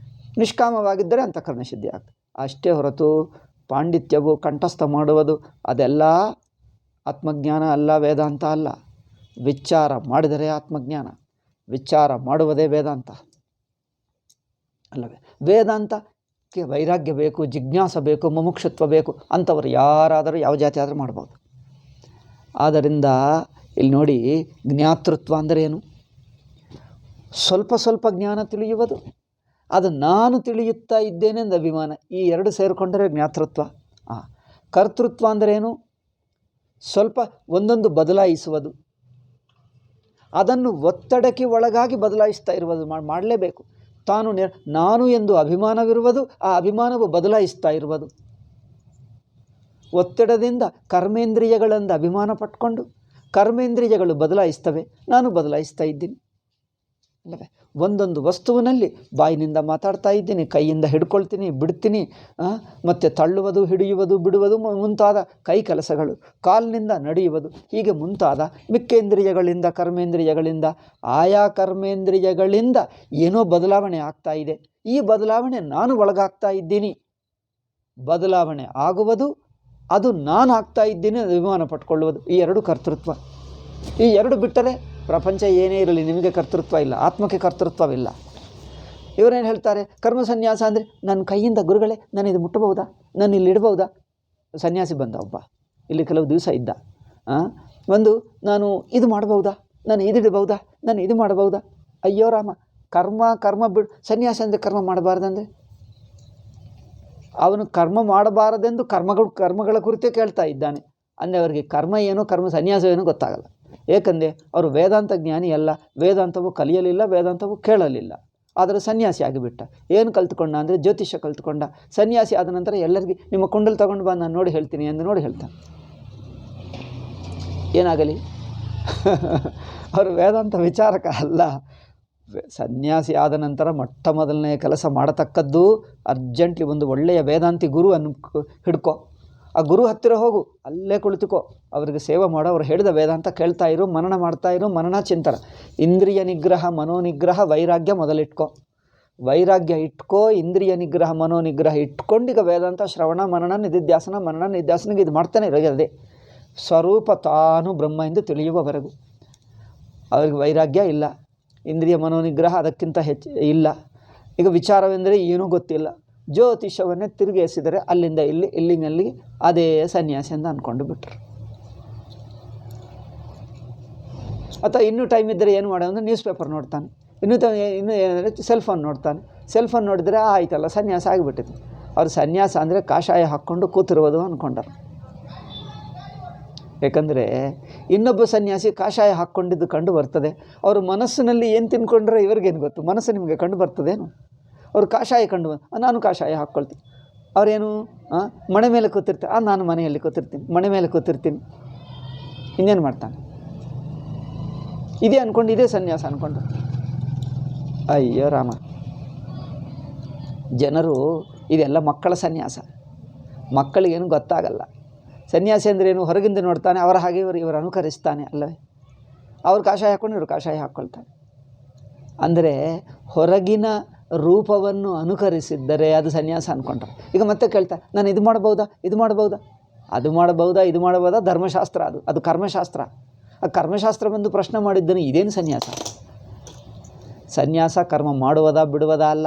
A: ನಿಷ್ಕಾಮವಾಗಿದ್ದರೆ ಅಂತಃಕರಣ ಸಿದ್ಧಿ ಆಗ್ತದೆ. ಅಷ್ಟೇ ಹೊರತು ಪಾಂಡಿತ್ಯವು ಕಂಠಸ್ಥ ಮಾಡುವುದು ಅದೆಲ್ಲ ಆತ್ಮಜ್ಞಾನ ಅಲ್ಲ, ವೇದಾಂತ ಅಲ್ಲ. ವಿಚಾರ ಮಾಡಿದರೆ ಆತ್ಮಜ್ಞಾನ, ವಿಚಾರ ಮಾಡುವುದೇ ವೇದಾಂತ ಅಲ್ಲವೇ? ವೇದಾಂತಕ್ಕೆ ವೈರಾಗ್ಯ ಬೇಕು, ಜಿಜ್ಞಾಸ ಬೇಕು, ಮುಮುಕ್ಷತ್ವ ಬೇಕು. ಅಂಥವರು ಯಾರಾದರೂ ಯಾವ ಜಾತಿ ಆದರೂ ಮಾಡ್ಬೋದು. ಆದ್ದರಿಂದ ಇಲ್ಲಿ ನೋಡಿ, ಜ್ಞಾತೃತ್ವ ಅಂದರೆ ಏನು? ಸ್ವಲ್ಪ ಜ್ಞಾನ ತಿಳಿಯುವುದು, ಅದು ನಾನು ತಿಳಿಯುತ್ತಾ ಇದ್ದೇನೆ ಎಂದು ಅಭಿಮಾನ. ಈ ಎರಡು ಸೇರಿಕೊಂಡರೆ ಜ್ಞಾತೃತ್ವ. ಕರ್ತೃತ್ವ ಅಂದರೆ ಏನು? ಸ್ವಲ್ಪ ಒಂದೊಂದು ಬದಲಾಯಿಸುವುದು, ಅದನ್ನು ಒತ್ತಡಕ್ಕೆ ಒಳಗಾಗಿ ಬದಲಾಯಿಸ್ತಾ ಇರುವುದು ಮಾಡಲೇಬೇಕು. ನಾನು ಎಂದು ಅಭಿಮಾನವಿರುವುದು, ಆ ಅಭಿಮಾನವು ಬದಲಾಯಿಸ್ತಾ ಇರುವುದು. ಒತ್ತಡದಿಂದ ಕರ್ಮೇಂದ್ರಿಯಗಳಿಂದ ಅಭಿಮಾನ ಪಟ್ಕೊಂಡು ಕರ್ಮೇಂದ್ರಿಯಗಳು ಬದಲಾಯಿಸ್ತವೆ, ನಾನು ಬದಲಾಯಿಸ್ತಾ ಇದ್ದೀನಿ ಅಲ್ಲವೇ. ಒಂದೊಂದು ವಸ್ತುವಿನಲ್ಲಿ ಬಾಯಿನಿಂದ ಮಾತಾಡ್ತಾ ಇದ್ದೀನಿ, ಕೈಯಿಂದ ಹಿಡ್ಕೊಳ್ತೀನಿ, ಬಿಡ್ತೀನಿ, ಮತ್ತು ತಳ್ಳುವುದು, ಹಿಡಿಯುವುದು, ಬಿಡುವುದು ಮುಂತಾದ ಕೈ ಕೆಲಸಗಳು, ಕಾಲಿನಿಂದ ನಡೆಯುವುದು, ಹೀಗೆ ಮುಂತಾದ ಮಿಕ್ಕೇಂದ್ರಿಯಗಳಿಂದ ಕರ್ಮೇಂದ್ರಿಯಗಳಿಂದ ಆಯಾ ಕರ್ಮೇಂದ್ರಿಯಗಳಿಂದ ಏನೋ ಬದಲಾವಣೆ ಆಗ್ತಾ ಇದೆ. ಈ ಬದಲಾವಣೆ ನಾನು ಒಳಗಾಗ್ತಾ ಇದ್ದೀನಿ. ಬದಲಾವಣೆ ಆಗುವುದು, ಅದು ನಾನು ಆಗ್ತಾ ಇದ್ದೀನಿ ಅಭಿಮಾನ ಪಟ್ಕೊಳ್ಳುವುದು, ಈ ಎರಡು ಕರ್ತೃತ್ವ. ಈ ಎರಡು ಬಿಟ್ಟರೆ ಪ್ರಪಂಚ ಏನೇ ಇರಲಿ ನಿಮಗೆ ಕರ್ತೃತ್ವ ಇಲ್ಲ, ಆತ್ಮಕ್ಕೆ ಕರ್ತೃತ್ವವಿಲ್ಲ. ಇವರೇನು ಹೇಳ್ತಾರೆ, ಕರ್ಮ ಸನ್ಯಾಸ ಅಂದರೆ ನನ್ನ ಕೈಯಿಂದ ಗುರುಗಳೇ ನಾನು ಇದು ಮುಟ್ಟಬಹುದಾ, ನಾನು ಇಲ್ಲಿ ಇಡಬಹುದಾ. ಸನ್ಯಾಸಿ ಬಂದ ಒಬ್ಬ, ಇಲ್ಲಿ ಕೆಲವು ದಿವಸ ಇದ್ದ. ನಾನು ಇದು ಮಾಡಬಹುದಾ, ನಾನು ಇದಿಡಬಹುದಾ, ನಾನು ಇದು ಮಾಡಬಹುದಾ. ಅಯ್ಯೋ ರಾಮ, ಕರ್ಮ ಬಿಡು. ಸನ್ಯಾಸ ಅಂದರೆ ಕರ್ಮ ಮಾಡಬಾರ್ದಂದರೆ ಅವನು ಕರ್ಮ ಮಾಡಬಾರದೆಂದು ಕರ್ಮಗಳ ಕುರಿತೇ ಕೇಳ್ತಾ ಇದ್ದಾನೆ. ಅಂದರೆ ಅವರಿಗೆ ಕರ್ಮ ಏನೋ ಕರ್ಮ ಸನ್ಯಾಸವೇನೋ ಗೊತ್ತಾಗಲ್ಲ. ಏಕೆಂದರೆ ಅವರು ವೇದಾಂತ ಜ್ಞಾನಿ ಅಲ್ಲ, ವೇದಾಂತವು ಕಲಿಯಲಿಲ್ಲ, ವೇದಾಂತವು ಕೇಳಲಿಲ್ಲ. ಆದರೆ ಸನ್ಯಾಸಿ ಆಗಿಬಿಟ್ಟ. ಏನು ಕಲ್ತ್ಕೊಂಡ ಅಂದರೆ ಜ್ಯೋತಿಷ್ಯ ಕಲ್ತ್ಕೊಂಡ. ಸನ್ಯಾಸಿ ಆದ ನಂತರ ಎಲ್ಲರಿಗೂ ನಿಮ್ಮ ಕುಂಡಲ್ ತಗೊಂಡು ಬಾ, ನಾನು ನೋಡಿ ಹೇಳ್ತೀನಿ ಎಂದು ನೋಡಿ ಹೇಳ್ತಾನೆ. ಏನಾಗಲಿ ಅವರು ವೇದಾಂತ ವಿಚಾರಕ ಅಲ್ಲ. ಸನ್ಯಾಸಿ ಆದ ನಂತರ ಮೊಟ್ಟ ಮೊದಲನೆಯ ಕೆಲಸ ಮಾಡತಕ್ಕದ್ದು ಅರ್ಜೆಂಟ್ಲಿ ಒಂದು ಒಳ್ಳೆಯ ವೇದಾಂತಿ ಗುರು ಹಿಡ್ಕೊ. ಆ ಗುರು ಹತ್ತಿರ ಹೋಗು, ಅಲ್ಲೇ ಕುಳಿತುಕೋ, ಅವರಿಗೆ ಸೇವೆ ಮಾಡೋ, ಅವ್ರು ಹೇಳಿದ ವೇದಾಂತ ಕೇಳ್ತಾ ಇರು, ಮನನ ಮಾಡ್ತಾ ಇರು, ಮನನ ಚಿಂತನ. ಇಂದ್ರಿಯ ನಿಗ್ರಹ ಮನೋನಿಗ್ರಹ ವೈರಾಗ್ಯ ಮೊದಲಿಟ್ಕೋ. ವೈರಾಗ್ಯ ಇಟ್ಕೋ, ಇಂದ್ರಿಯ ನಿಗ್ರಹ ಮನೋನಿಗ್ರಹ ಇಟ್ಕೊಂಡೀಗ ವೇದಾಂತ ಶ್ರವಣ ಮನನ ನಿಧಿಧ್ಯಾಸನಿಗೆ ಇದು ಮಾಡ್ತಾನೆ ಇರೋದೇ. ಸ್ವರೂಪ ತಾನು ಬ್ರಹ್ಮ ಎಂದು ತಿಳಿಯುವವರೆಗೂ ಅವರಿಗೆ ವೈರಾಗ್ಯ ಇಲ್ಲ, ಇಂದ್ರಿಯ ಮನೋನಿಗ್ರಹ ಅದಕ್ಕಿಂತ ಹೆಚ್ಚು ಇಲ್ಲ. ಈಗ ವಿಚಾರವೆಂದರೆ ಏನೂ ಗೊತ್ತಿಲ್ಲ. ಜ್ಯೋತಿಷವನ್ನೇ ತಿರುಗಿ ಎಸಿದರೆ ಅಲ್ಲಿಂದ ಇಲ್ಲಿಂದಲ್ಲಿಗೆ ಅದೇ ಸನ್ಯಾಸಿ ಅಂತ ಅಂದ್ಕೊಂಡು ಬಿಟ್ಟರು. ಅಥವಾ ಇನ್ನೂ ಟೈಮ್ ಇದ್ದರೆ ಏನು ಮಾಡೋದಂದ್ರೆ ನ್ಯೂಸ್ ಪೇಪರ್ ನೋಡ್ತಾನೆ, ಇನ್ನೂ ಏನಂದರೆ ಸೆಲ್ಫೋನ್ ನೋಡ್ತಾನೆ. ಸೆಲ್ಫೋನ್ ನೋಡಿದರೆ ಆಯ್ತಲ್ಲ ಸನ್ಯಾಸ ಆಗಿಬಿಟ್ಟಿದೆ. ಅವ್ರು ಸನ್ಯಾಸ ಅಂದರೆ ಕಾಷಾಯ ಹಾಕ್ಕೊಂಡು ಕೂತಿರುವುದು ಅಂದ್ಕೊಂಡರು. ಏಕೆಂದರೆ ಇನ್ನೊಬ್ಬ ಸನ್ಯಾಸಿ ಕಾಷಾಯ ಹಾಕ್ಕೊಂಡಿದ್ದು ಕಂಡು ಬರ್ತದೆ. ಅವರು ಮನಸ್ಸಿನಲ್ಲಿ ಏನು ತಿನ್ಕೊಂಡ್ರೆ ಇವ್ರಿಗೇನು ಗೊತ್ತು, ಮನಸ್ಸು ನಿಮಗೆ ಕಂಡು ಬರ್ತದೇನು. ಅವರು ಕಾಷಾಯ ಕಂಡು ನಾನು ಕಾಷಾಯ ಹಾಕ್ಕೊಳ್ತೀನಿ. ಅವರೇನು ಮನೆ ಮೇಲೆ ಕೂತಿರ್ತಾರೆ, ನಾನು ಮನೆಯಲ್ಲಿ ಕೂತಿರ್ತೀನಿ, ಮನೆ ಮೇಲೆ ಕೂತಿರ್ತೀನಿ, ಇನ್ನೇನು ಮಾಡ್ತಾನೆ. ಇದೇ ಅಂದ್ಕೊಂಡು ಇದೇ ಸನ್ಯಾಸ ಅಂದ್ಕೊಂಡು. ಅಯ್ಯೋ ರಾಮ, ಜನರು ಇದೆಲ್ಲ ಮಕ್ಕಳ ಸನ್ಯಾಸ, ಮಕ್ಕಳಿಗೇನು ಗೊತ್ತಾಗಲ್ಲ. ಸನ್ಯಾಸಿ ಅಂದ್ರೇನು, ಹೊರಗಿಂದ ನೋಡ್ತಾನೆ, ಅವರ ಹಾಗೆ ಇವರು ಅನುಕರಿಸ್ತಾನೆ ಅಲ್ಲವೇ. ಅವ್ರು ಕಾಷಾಯ ಹಾಕ್ಕೊಂಡು ಇವರು ಕಾಷಾಯ ಹಾಕ್ಕೊಳ್ತಾನೆ. ಅಂದರೆ ಹೊರಗಿನ ರೂಪವನ್ನು ಅನುಕರಿಸಿದ್ದರೆ ಅದು ಸನ್ಯಾಸ ಅಂದ್ಕೊಂಡ್ರೆ. ಈಗ ಮತ್ತೆ ಕೇಳ್ತಾರೆ, ನಾನು ಇದು ಮಾಡ್ಬೋದಾ, ಇದು ಮಾಡ್ಬೋದಾ, ಅದು ಮಾಡ್ಬೋದಾ, ಇದು ಮಾಡ್ಬೋದಾ. ಧರ್ಮಶಾಸ್ತ್ರ ಅದು ಕರ್ಮಶಾಸ್ತ್ರ. ಆ ಕರ್ಮಶಾಸ್ತ್ರ ಬಂದು ಪ್ರಶ್ನೆ ಮಾಡಿದ್ದನು, ಇದೇನು ಸನ್ಯಾಸ. ಸನ್ಯಾಸ ಕರ್ಮ ಮಾಡುವುದಾ ಬಿಡುವುದಾ ಅಲ್ಲ.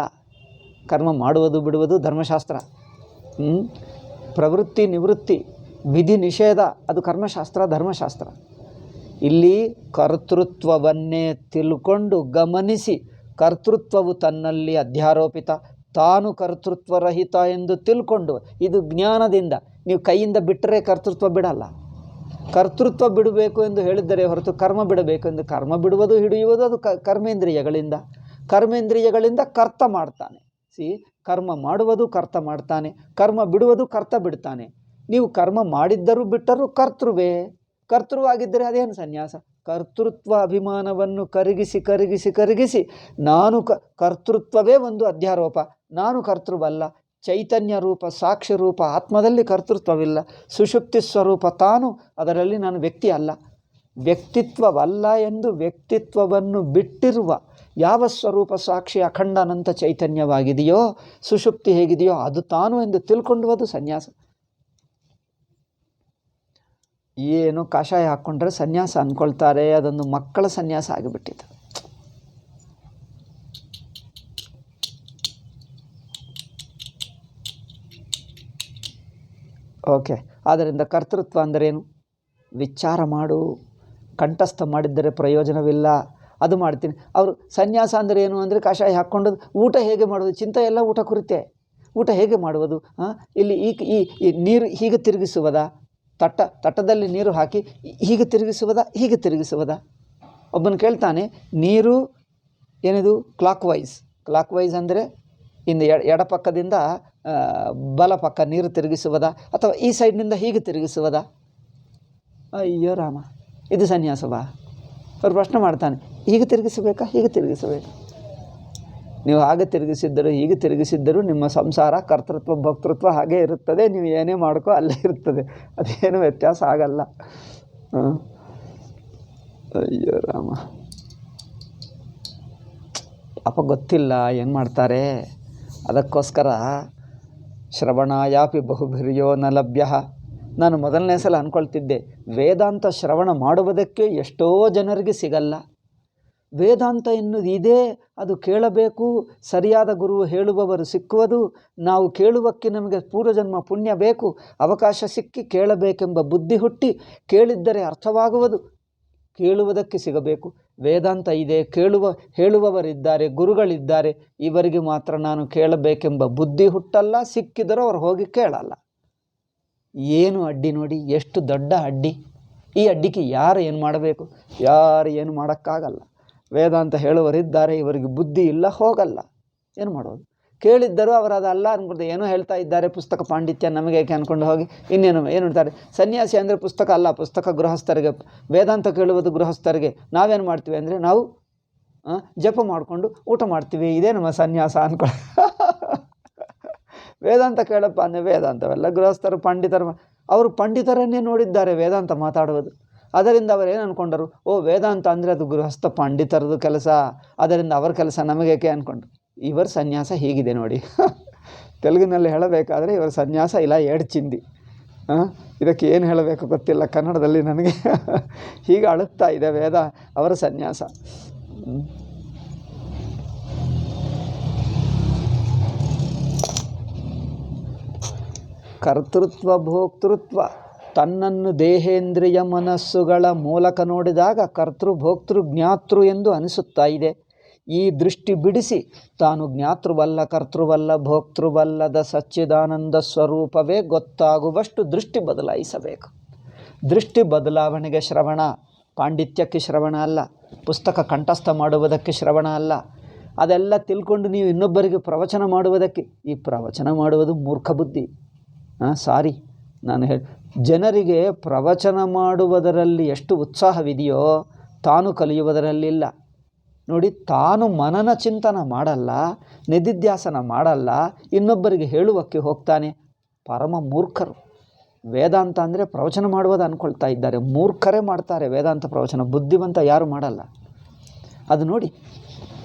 A: ಕರ್ಮ ಮಾಡುವುದು ಬಿಡುವುದು ಧರ್ಮಶಾಸ್ತ್ರ. ಪ್ರವೃತ್ತಿ ನಿವೃತ್ತಿ ವಿಧಿ ನಿಷೇಧ ಅದು ಕರ್ಮಶಾಸ್ತ್ರ, ಧರ್ಮಶಾಸ್ತ್ರ. ಇಲ್ಲಿ ಕರ್ತೃತ್ವವನ್ನೇ ತಿಳ್ಕೊಂಡು ಗಮನಿಸಿ, ಕರ್ತೃತ್ವವು ತನ್ನಲ್ಲಿ ಅಧ್ಯಾರೋಪಿತ, ತಾನು ಕರ್ತೃತ್ವರಹಿತ ಎಂದು ತಿಳ್ಕೊಂಡು, ಇದು ಜ್ಞಾನದಿಂದ ನೀವು ಕೈಯಿಂದ ಬಿಟ್ಟರೆ ಕರ್ತೃತ್ವ ಬಿಡಲ್ಲ. ಕರ್ತೃತ್ವ ಬಿಡಬೇಕು ಎಂದು ಹೇಳಿದ್ದರೆ ಹೊರತು ಕರ್ಮ ಬಿಡಬೇಕು ಎಂದು. ಕರ್ಮ ಬಿಡುವುದು ಹಿಡಿಯುವುದು ಅದು ಕರ್ಮೇಂದ್ರಿಯಗಳಿಂದ. ಕರ್ಮೇಂದ್ರಿಯಗಳಿಂದ ಕರ್ತ ಮಾಡ್ತಾನೆ. ಕರ್ಮ ಮಾಡುವುದು ಕರ್ತ ಮಾಡ್ತಾನೆ, ಕರ್ಮ ಬಿಡುವುದು ಕರ್ತ ಬಿಡ್ತಾನೆ. ನೀವು ಕರ್ಮ ಮಾಡಿದ್ದರೂ ಬಿಟ್ಟರೂ ಕರ್ತೃವಾಗಿದ್ದರೆ ಅದೇನು ಸನ್ಯಾಸ. ಕರ್ತೃತ್ವ ಅಭಿಮಾನವನ್ನು ಕರಗಿಸಿ ನಾನು ಕರ್ತೃತ್ವವೇ ಒಂದು ಅಧ್ಯಾರೋಪ. ನಾನು ಕರ್ತೃವಲ್ಲ, ಚೈತನ್ಯ ರೂಪ ಸಾಕ್ಷಿ ರೂಪ ಆತ್ಮದಲ್ಲಿ ಕರ್ತೃತ್ವವಿಲ್ಲ. ಸುಷುಪ್ತಿ ಸ್ವರೂಪ ತಾನು, ಅದರಲ್ಲಿ ನಾನು ವ್ಯಕ್ತಿ ಅಲ್ಲ. ವ್ಯಕ್ತಿತ್ವವಲ್ಲ ಎಂದು ವ್ಯಕ್ತಿತ್ವವನ್ನು ಬಿಟ್ಟಿರುವ ಯಾವ ಸ್ವರೂಪ ಸಾಕ್ಷಿ ಅಖಂಡ ಅನಂತ ಚೈತನ್ಯವಾಗಿದೆಯೋ, ಸುಷುಪ್ತಿ ಹೇಗಿದೆಯೋ ಅದು ತಾನು ಎಂದು ತಿಳ್ಕೊಂಡುವುದು ಸನ್ಯಾಸ. ಏನು ಕಾಷಾಯ ಹಾಕ್ಕೊಂಡ್ರೆ ಸನ್ಯಾಸ ಅಂದ್ಕೊಳ್ತಾರೆ. ಅದೊಂದು ಮಕ್ಕಳ ಸನ್ಯಾಸ ಆಗಿಬಿಟ್ಟಿದೆ. ಓಕೆ, ಆದ್ದರಿಂದ ಕರ್ತೃತ್ವ ಅಂದರೇನು? ವಿಚಾರ ಮಾಡು. ಕಂಠಸ್ಥ ಮಾಡಿದ್ದರೆ ಪ್ರಯೋಜನವಿಲ್ಲ. ಅದು ಮಾಡ್ತೀನಿ. ಅವರು ಸನ್ಯಾಸ ಅಂದರೆ ಏನು ಅಂದರೆ ಕಾಷಾಯ ಹಾಕ್ಕೊಂಡದ್ದು. ಊಟ ಹೇಗೆ ಮಾಡೋದು ಚಿಂತೆ ಎಲ್ಲ ಊಟ ಕುರಿತೆ. ಊಟ ಹೇಗೆ ಮಾಡುವುದು? ಇಲ್ಲಿ ಈ ನೀರು ಹೀಗೆ ತಿರುಗಿಸುವುದಾ? ತಟ್ಟದಲ್ಲಿ ನೀರು ಹಾಕಿ ಹೀಗೆ ತಿರುಗಿಸುವುದಾ, ಹೀಗೆ ತಿರುಗಿಸುವುದಾ? ಒಬ್ಬನು ಕೇಳ್ತಾನೆ, ನೀರು ಏನಿದು ಕ್ಲಾಕ್ ವೈಸ್ ಅಂದರೆ ಇಂದು ಎಡಪಕ್ಕದಿಂದ ಬಲಪಕ್ಕ ನೀರು ತಿರುಗಿಸುವುದಾ ಅಥವಾ ಈ ಸೈಡ್ನಿಂದ ಹೀಗೆ ತಿರುಗಿಸುವುದಾ? ಅಯ್ಯೋ ರಾಮ, ಇದು ಸನ್ಯಾಸವಾ? ಅವ್ರು ಪ್ರಶ್ನೆ ಮಾಡ್ತಾನೆ, ಹೀಗೆ ತಿರುಗಿಸಬೇಕಾ ಹೀಗೆ ತಿರುಗಿಸಬೇಕು? ನೀವು ಹಾಗೆ ತಿರುಗಿಸಿದ್ದರು ಹೀಗೆ ತಿರುಗಿಸಿದ್ದರೂ ನಿಮ್ಮ ಸಂಸಾರ ಕರ್ತೃತ್ವ ಭೋಕ್ತೃತ್ವ ಹಾಗೇ ಇರುತ್ತದೆ. ನೀವು ಏನೇ ಮಾಡ್ಕೋ ಅಲ್ಲೇ ಇರ್ತದೆ, ಅದೇನು ವ್ಯತ್ಯಾಸ ಆಗಲ್ಲ. ಅಯ್ಯೋ ರಾಮ, ಪಾಪ ಗೊತ್ತಿಲ್ಲ ಏನು ಮಾಡ್ತಾರೆ. ಅದಕ್ಕೋಸ್ಕರ ಶ್ರವಣಾಯಾಪಿ ಬಹುಭಿರ್ಯೋ ನ ಲಭ್ಯ. ನಾನು ಮೊದಲನೇ ಸಲ ಅಂದ್ಕೊಳ್ತಿದ್ದೆ, ವೇದಾಂತ ಶ್ರವಣ ಮಾಡುವುದಕ್ಕೆ ಎಷ್ಟೋ ಜನರಿಗೆ ಸಿಗಲ್ಲ. ವೇದಾಂತ ಎನ್ನುವುದು ಇದೇ, ಅದು ಕೇಳಬೇಕು, ಸರಿಯಾದ ಗುರು ಹೇಳುವವರು ಸಿಕ್ಕುವುದು, ನಾವು ಕೇಳುವಕ್ಕೆ ನಮಗೆ ಪೂರ್ವಜನ್ಮ ಪುಣ್ಯ ಬೇಕು, ಅವಕಾಶ ಸಿಕ್ಕಿ ಕೇಳಬೇಕೆಂಬ ಬುದ್ಧಿ ಹುಟ್ಟಿ ಕೇಳಿದ್ದರೆ ಅರ್ಥವಾಗುವುದು, ಕೇಳುವುದಕ್ಕೆ ಸಿಗಬೇಕು. ವೇದಾಂತ ಇದೆ, ಹೇಳುವವರಿದ್ದಾರೆ, ಗುರುಗಳಿದ್ದಾರೆ, ಇವರಿಗೆ ಮಾತ್ರ ನಾನು ಕೇಳಬೇಕೆಂಬ ಬುದ್ಧಿ ಹುಟ್ಟಲ್ಲ, ಸಿಕ್ಕಿದರೂ ಅವ್ರು ಹೋಗಿ ಕೇಳಲ್ಲ. ಏನು ಅಡ್ಡಿ ನೋಡಿ, ಎಷ್ಟು ದೊಡ್ಡ ಅಡ್ಡಿ. ಈ ಅಡ್ಡಿಗೆ ಯಾರು ಏನು ಮಾಡಬೇಕು? ಯಾರು ಏನು ಮಾಡೋಕ್ಕಾಗಲ್ಲ. ವೇದಾಂತ ಹೇಳುವರಿದ್ದಾರೆ, ಇವರಿಗೆ ಬುದ್ಧಿ ಇಲ್ಲ, ಹೋಗಲ್ಲ. ಏನು ಮಾಡೋದು? ಕೇಳಿದ್ದರೂ ಅವರು ಅದಲ್ಲ ಅಂದ್ಕೊಂಡು ಏನೋ ಹೇಳ್ತಾ ಇದ್ದಾರೆ, ಪುಸ್ತಕ ಪಾಂಡಿತ್ಯ ನಮಗೆ ಏಕೆ ಅಂದ್ಕೊಂಡು ಹೋಗಿ ಇನ್ನೇನು ಏನು ಹೇಳ್ತಾರೆ. ಸನ್ಯಾಸಿ ಅಂದರೆ ಪುಸ್ತಕ ಅಲ್ಲ, ಪುಸ್ತಕ ಗೃಹಸ್ಥರಿಗೆ, ವೇದಾಂತ ಕೇಳುವುದು ಗೃಹಸ್ಥರಿಗೆ. ನಾವೇನು ಮಾಡ್ತೀವಿ ಅಂದರೆ ನಾವು ಜಪ ಮಾಡಿಕೊಂಡು ಊಟ ಮಾಡ್ತೀವಿ, ಇದೇ ನಮ್ಮ ಸನ್ಯಾಸ ಅಂದ್ಕೊಂಡು. ವೇದಾಂತ ಕೇಳಪ್ಪ ಅಂದರೆ ವೇದಾಂತವೆಲ್ಲ ಗೃಹಸ್ಥರು ಪಂಡಿತರು, ಅವರು ಪಂಡಿತರನ್ನೇ ನೋಡಿದ್ದಾರೆ ವೇದಾಂತ ಮಾತಾಡುವುದು. ಅದರಿಂದ ಅವರೇನು ಅಂದ್ಕೊಂಡರು, ಓ ವೇದಾಂತ ಅಂದರೆ ಅದು ಗೃಹಸ್ಥ ಪಂಡಿತರದು ಕೆಲಸ, ಅದರಿಂದ ಅವರ ಕೆಲಸ ನಮಗೇಕೆ ಅಂದ್ಕೊಂಡ್ರು. ಇವರ ಸನ್ಯಾಸ ಹೀಗಿದೆ ನೋಡಿ. ತೆಲುಗಿನಲ್ಲಿ ಹೇಳಬೇಕಾದ್ರೆ ಇವರ ಸನ್ಯಾಸ ಇಲ್ಲ ಏಡ್ಚಿಂದಿ. ಇದಕ್ಕೆ ಏನು ಹೇಳಬೇಕು ಗೊತ್ತಿಲ್ಲ ಕನ್ನಡದಲ್ಲಿ ನನಗೆ. ಹೀಗೆ ಅಳುತ್ತಾ ಇದೆ ವೇದ ಅವರ ಸನ್ಯಾಸ. ಕರ್ತೃತ್ವ ಭೋಕ್ತೃತ್ವ ತನ್ನನ್ನು ದೇಹೇಂದ್ರಿಯ ಮನಸ್ಸುಗಳ ಮೂಲಕ ನೋಡಿದಾಗ ಕರ್ತೃ ಭೋಕ್ತೃ ಜ್ಞಾತೃ ಎಂದು ಅನಿಸುತ್ತಾ ಇದೆ. ಈ ದೃಷ್ಟಿ ಬಿಡಿಸಿ ತಾನು ಜ್ಞಾತೃವಲ್ಲ, ಕರ್ತೃವಲ್ಲ, ಭೋಕ್ತೃವಲ್ಲದ ಸಚ್ಚಿದಾನಂದ ಸ್ವರೂಪವೇ ಗೊತ್ತಾಗುವಷ್ಟು ದೃಷ್ಟಿ ಬದಲಾಯಿಸಬೇಕು. ದೃಷ್ಟಿ ಬದಲಾವಣೆಗೆ ಶ್ರವಣ, ಪಾಂಡಿತ್ಯಕ್ಕೆ ಶ್ರವಣ ಅಲ್ಲ, ಪುಸ್ತಕ ಕಂಠಸ್ಥ ಮಾಡುವುದಕ್ಕೆ ಶ್ರವಣ ಅಲ್ಲ. ಅದೆಲ್ಲ ತಿಳ್ಕೊಂಡು ನೀವು ಇನ್ನೊಬ್ಬರಿಗೆ ಪ್ರವಚನ ಮಾಡುವುದಕ್ಕೆ, ಈ ಪ್ರವಚನ ಮಾಡುವುದು ಮೂರ್ಖ ಬುದ್ಧಿ. ಸಾರಿ, ನಾನು ಜನರಿಗೆ ಪ್ರವಚನ ಮಾಡುವುದರಲ್ಲಿ ಎಷ್ಟು ಉತ್ಸಾಹವಿದೆಯೋ ತಾನು ಕಲಿಯುವುದರಲ್ಲಿಲ್ಲ ನೋಡಿ. ತಾನು ಮನನ ಚಿಂತನ ಮಾಡಲ್ಲ, ನಿಧಿಧ್ಯಾಸನ ಮಾಡಲ್ಲ, ಇನ್ನೊಬ್ಬರಿಗೆ ಹೇಳುವಕ್ಕೆ ಹೋಗ್ತಾನೆ. ಪರಮ ಮೂರ್ಖರು. ವೇದಾಂತ ಅಂದರೆ ಪ್ರವಚನ ಮಾಡುವುದು ಅಂದ್ಕೊಳ್ತಾ ಇದ್ದಾರೆ. ಮೂರ್ಖರೇ ಮಾಡ್ತಾರೆ ವೇದಾಂತ ಪ್ರವಚನ, ಬುದ್ಧಿವಂತ ಯಾರು ಮಾಡಲ್ಲ. ಅದು ನೋಡಿ,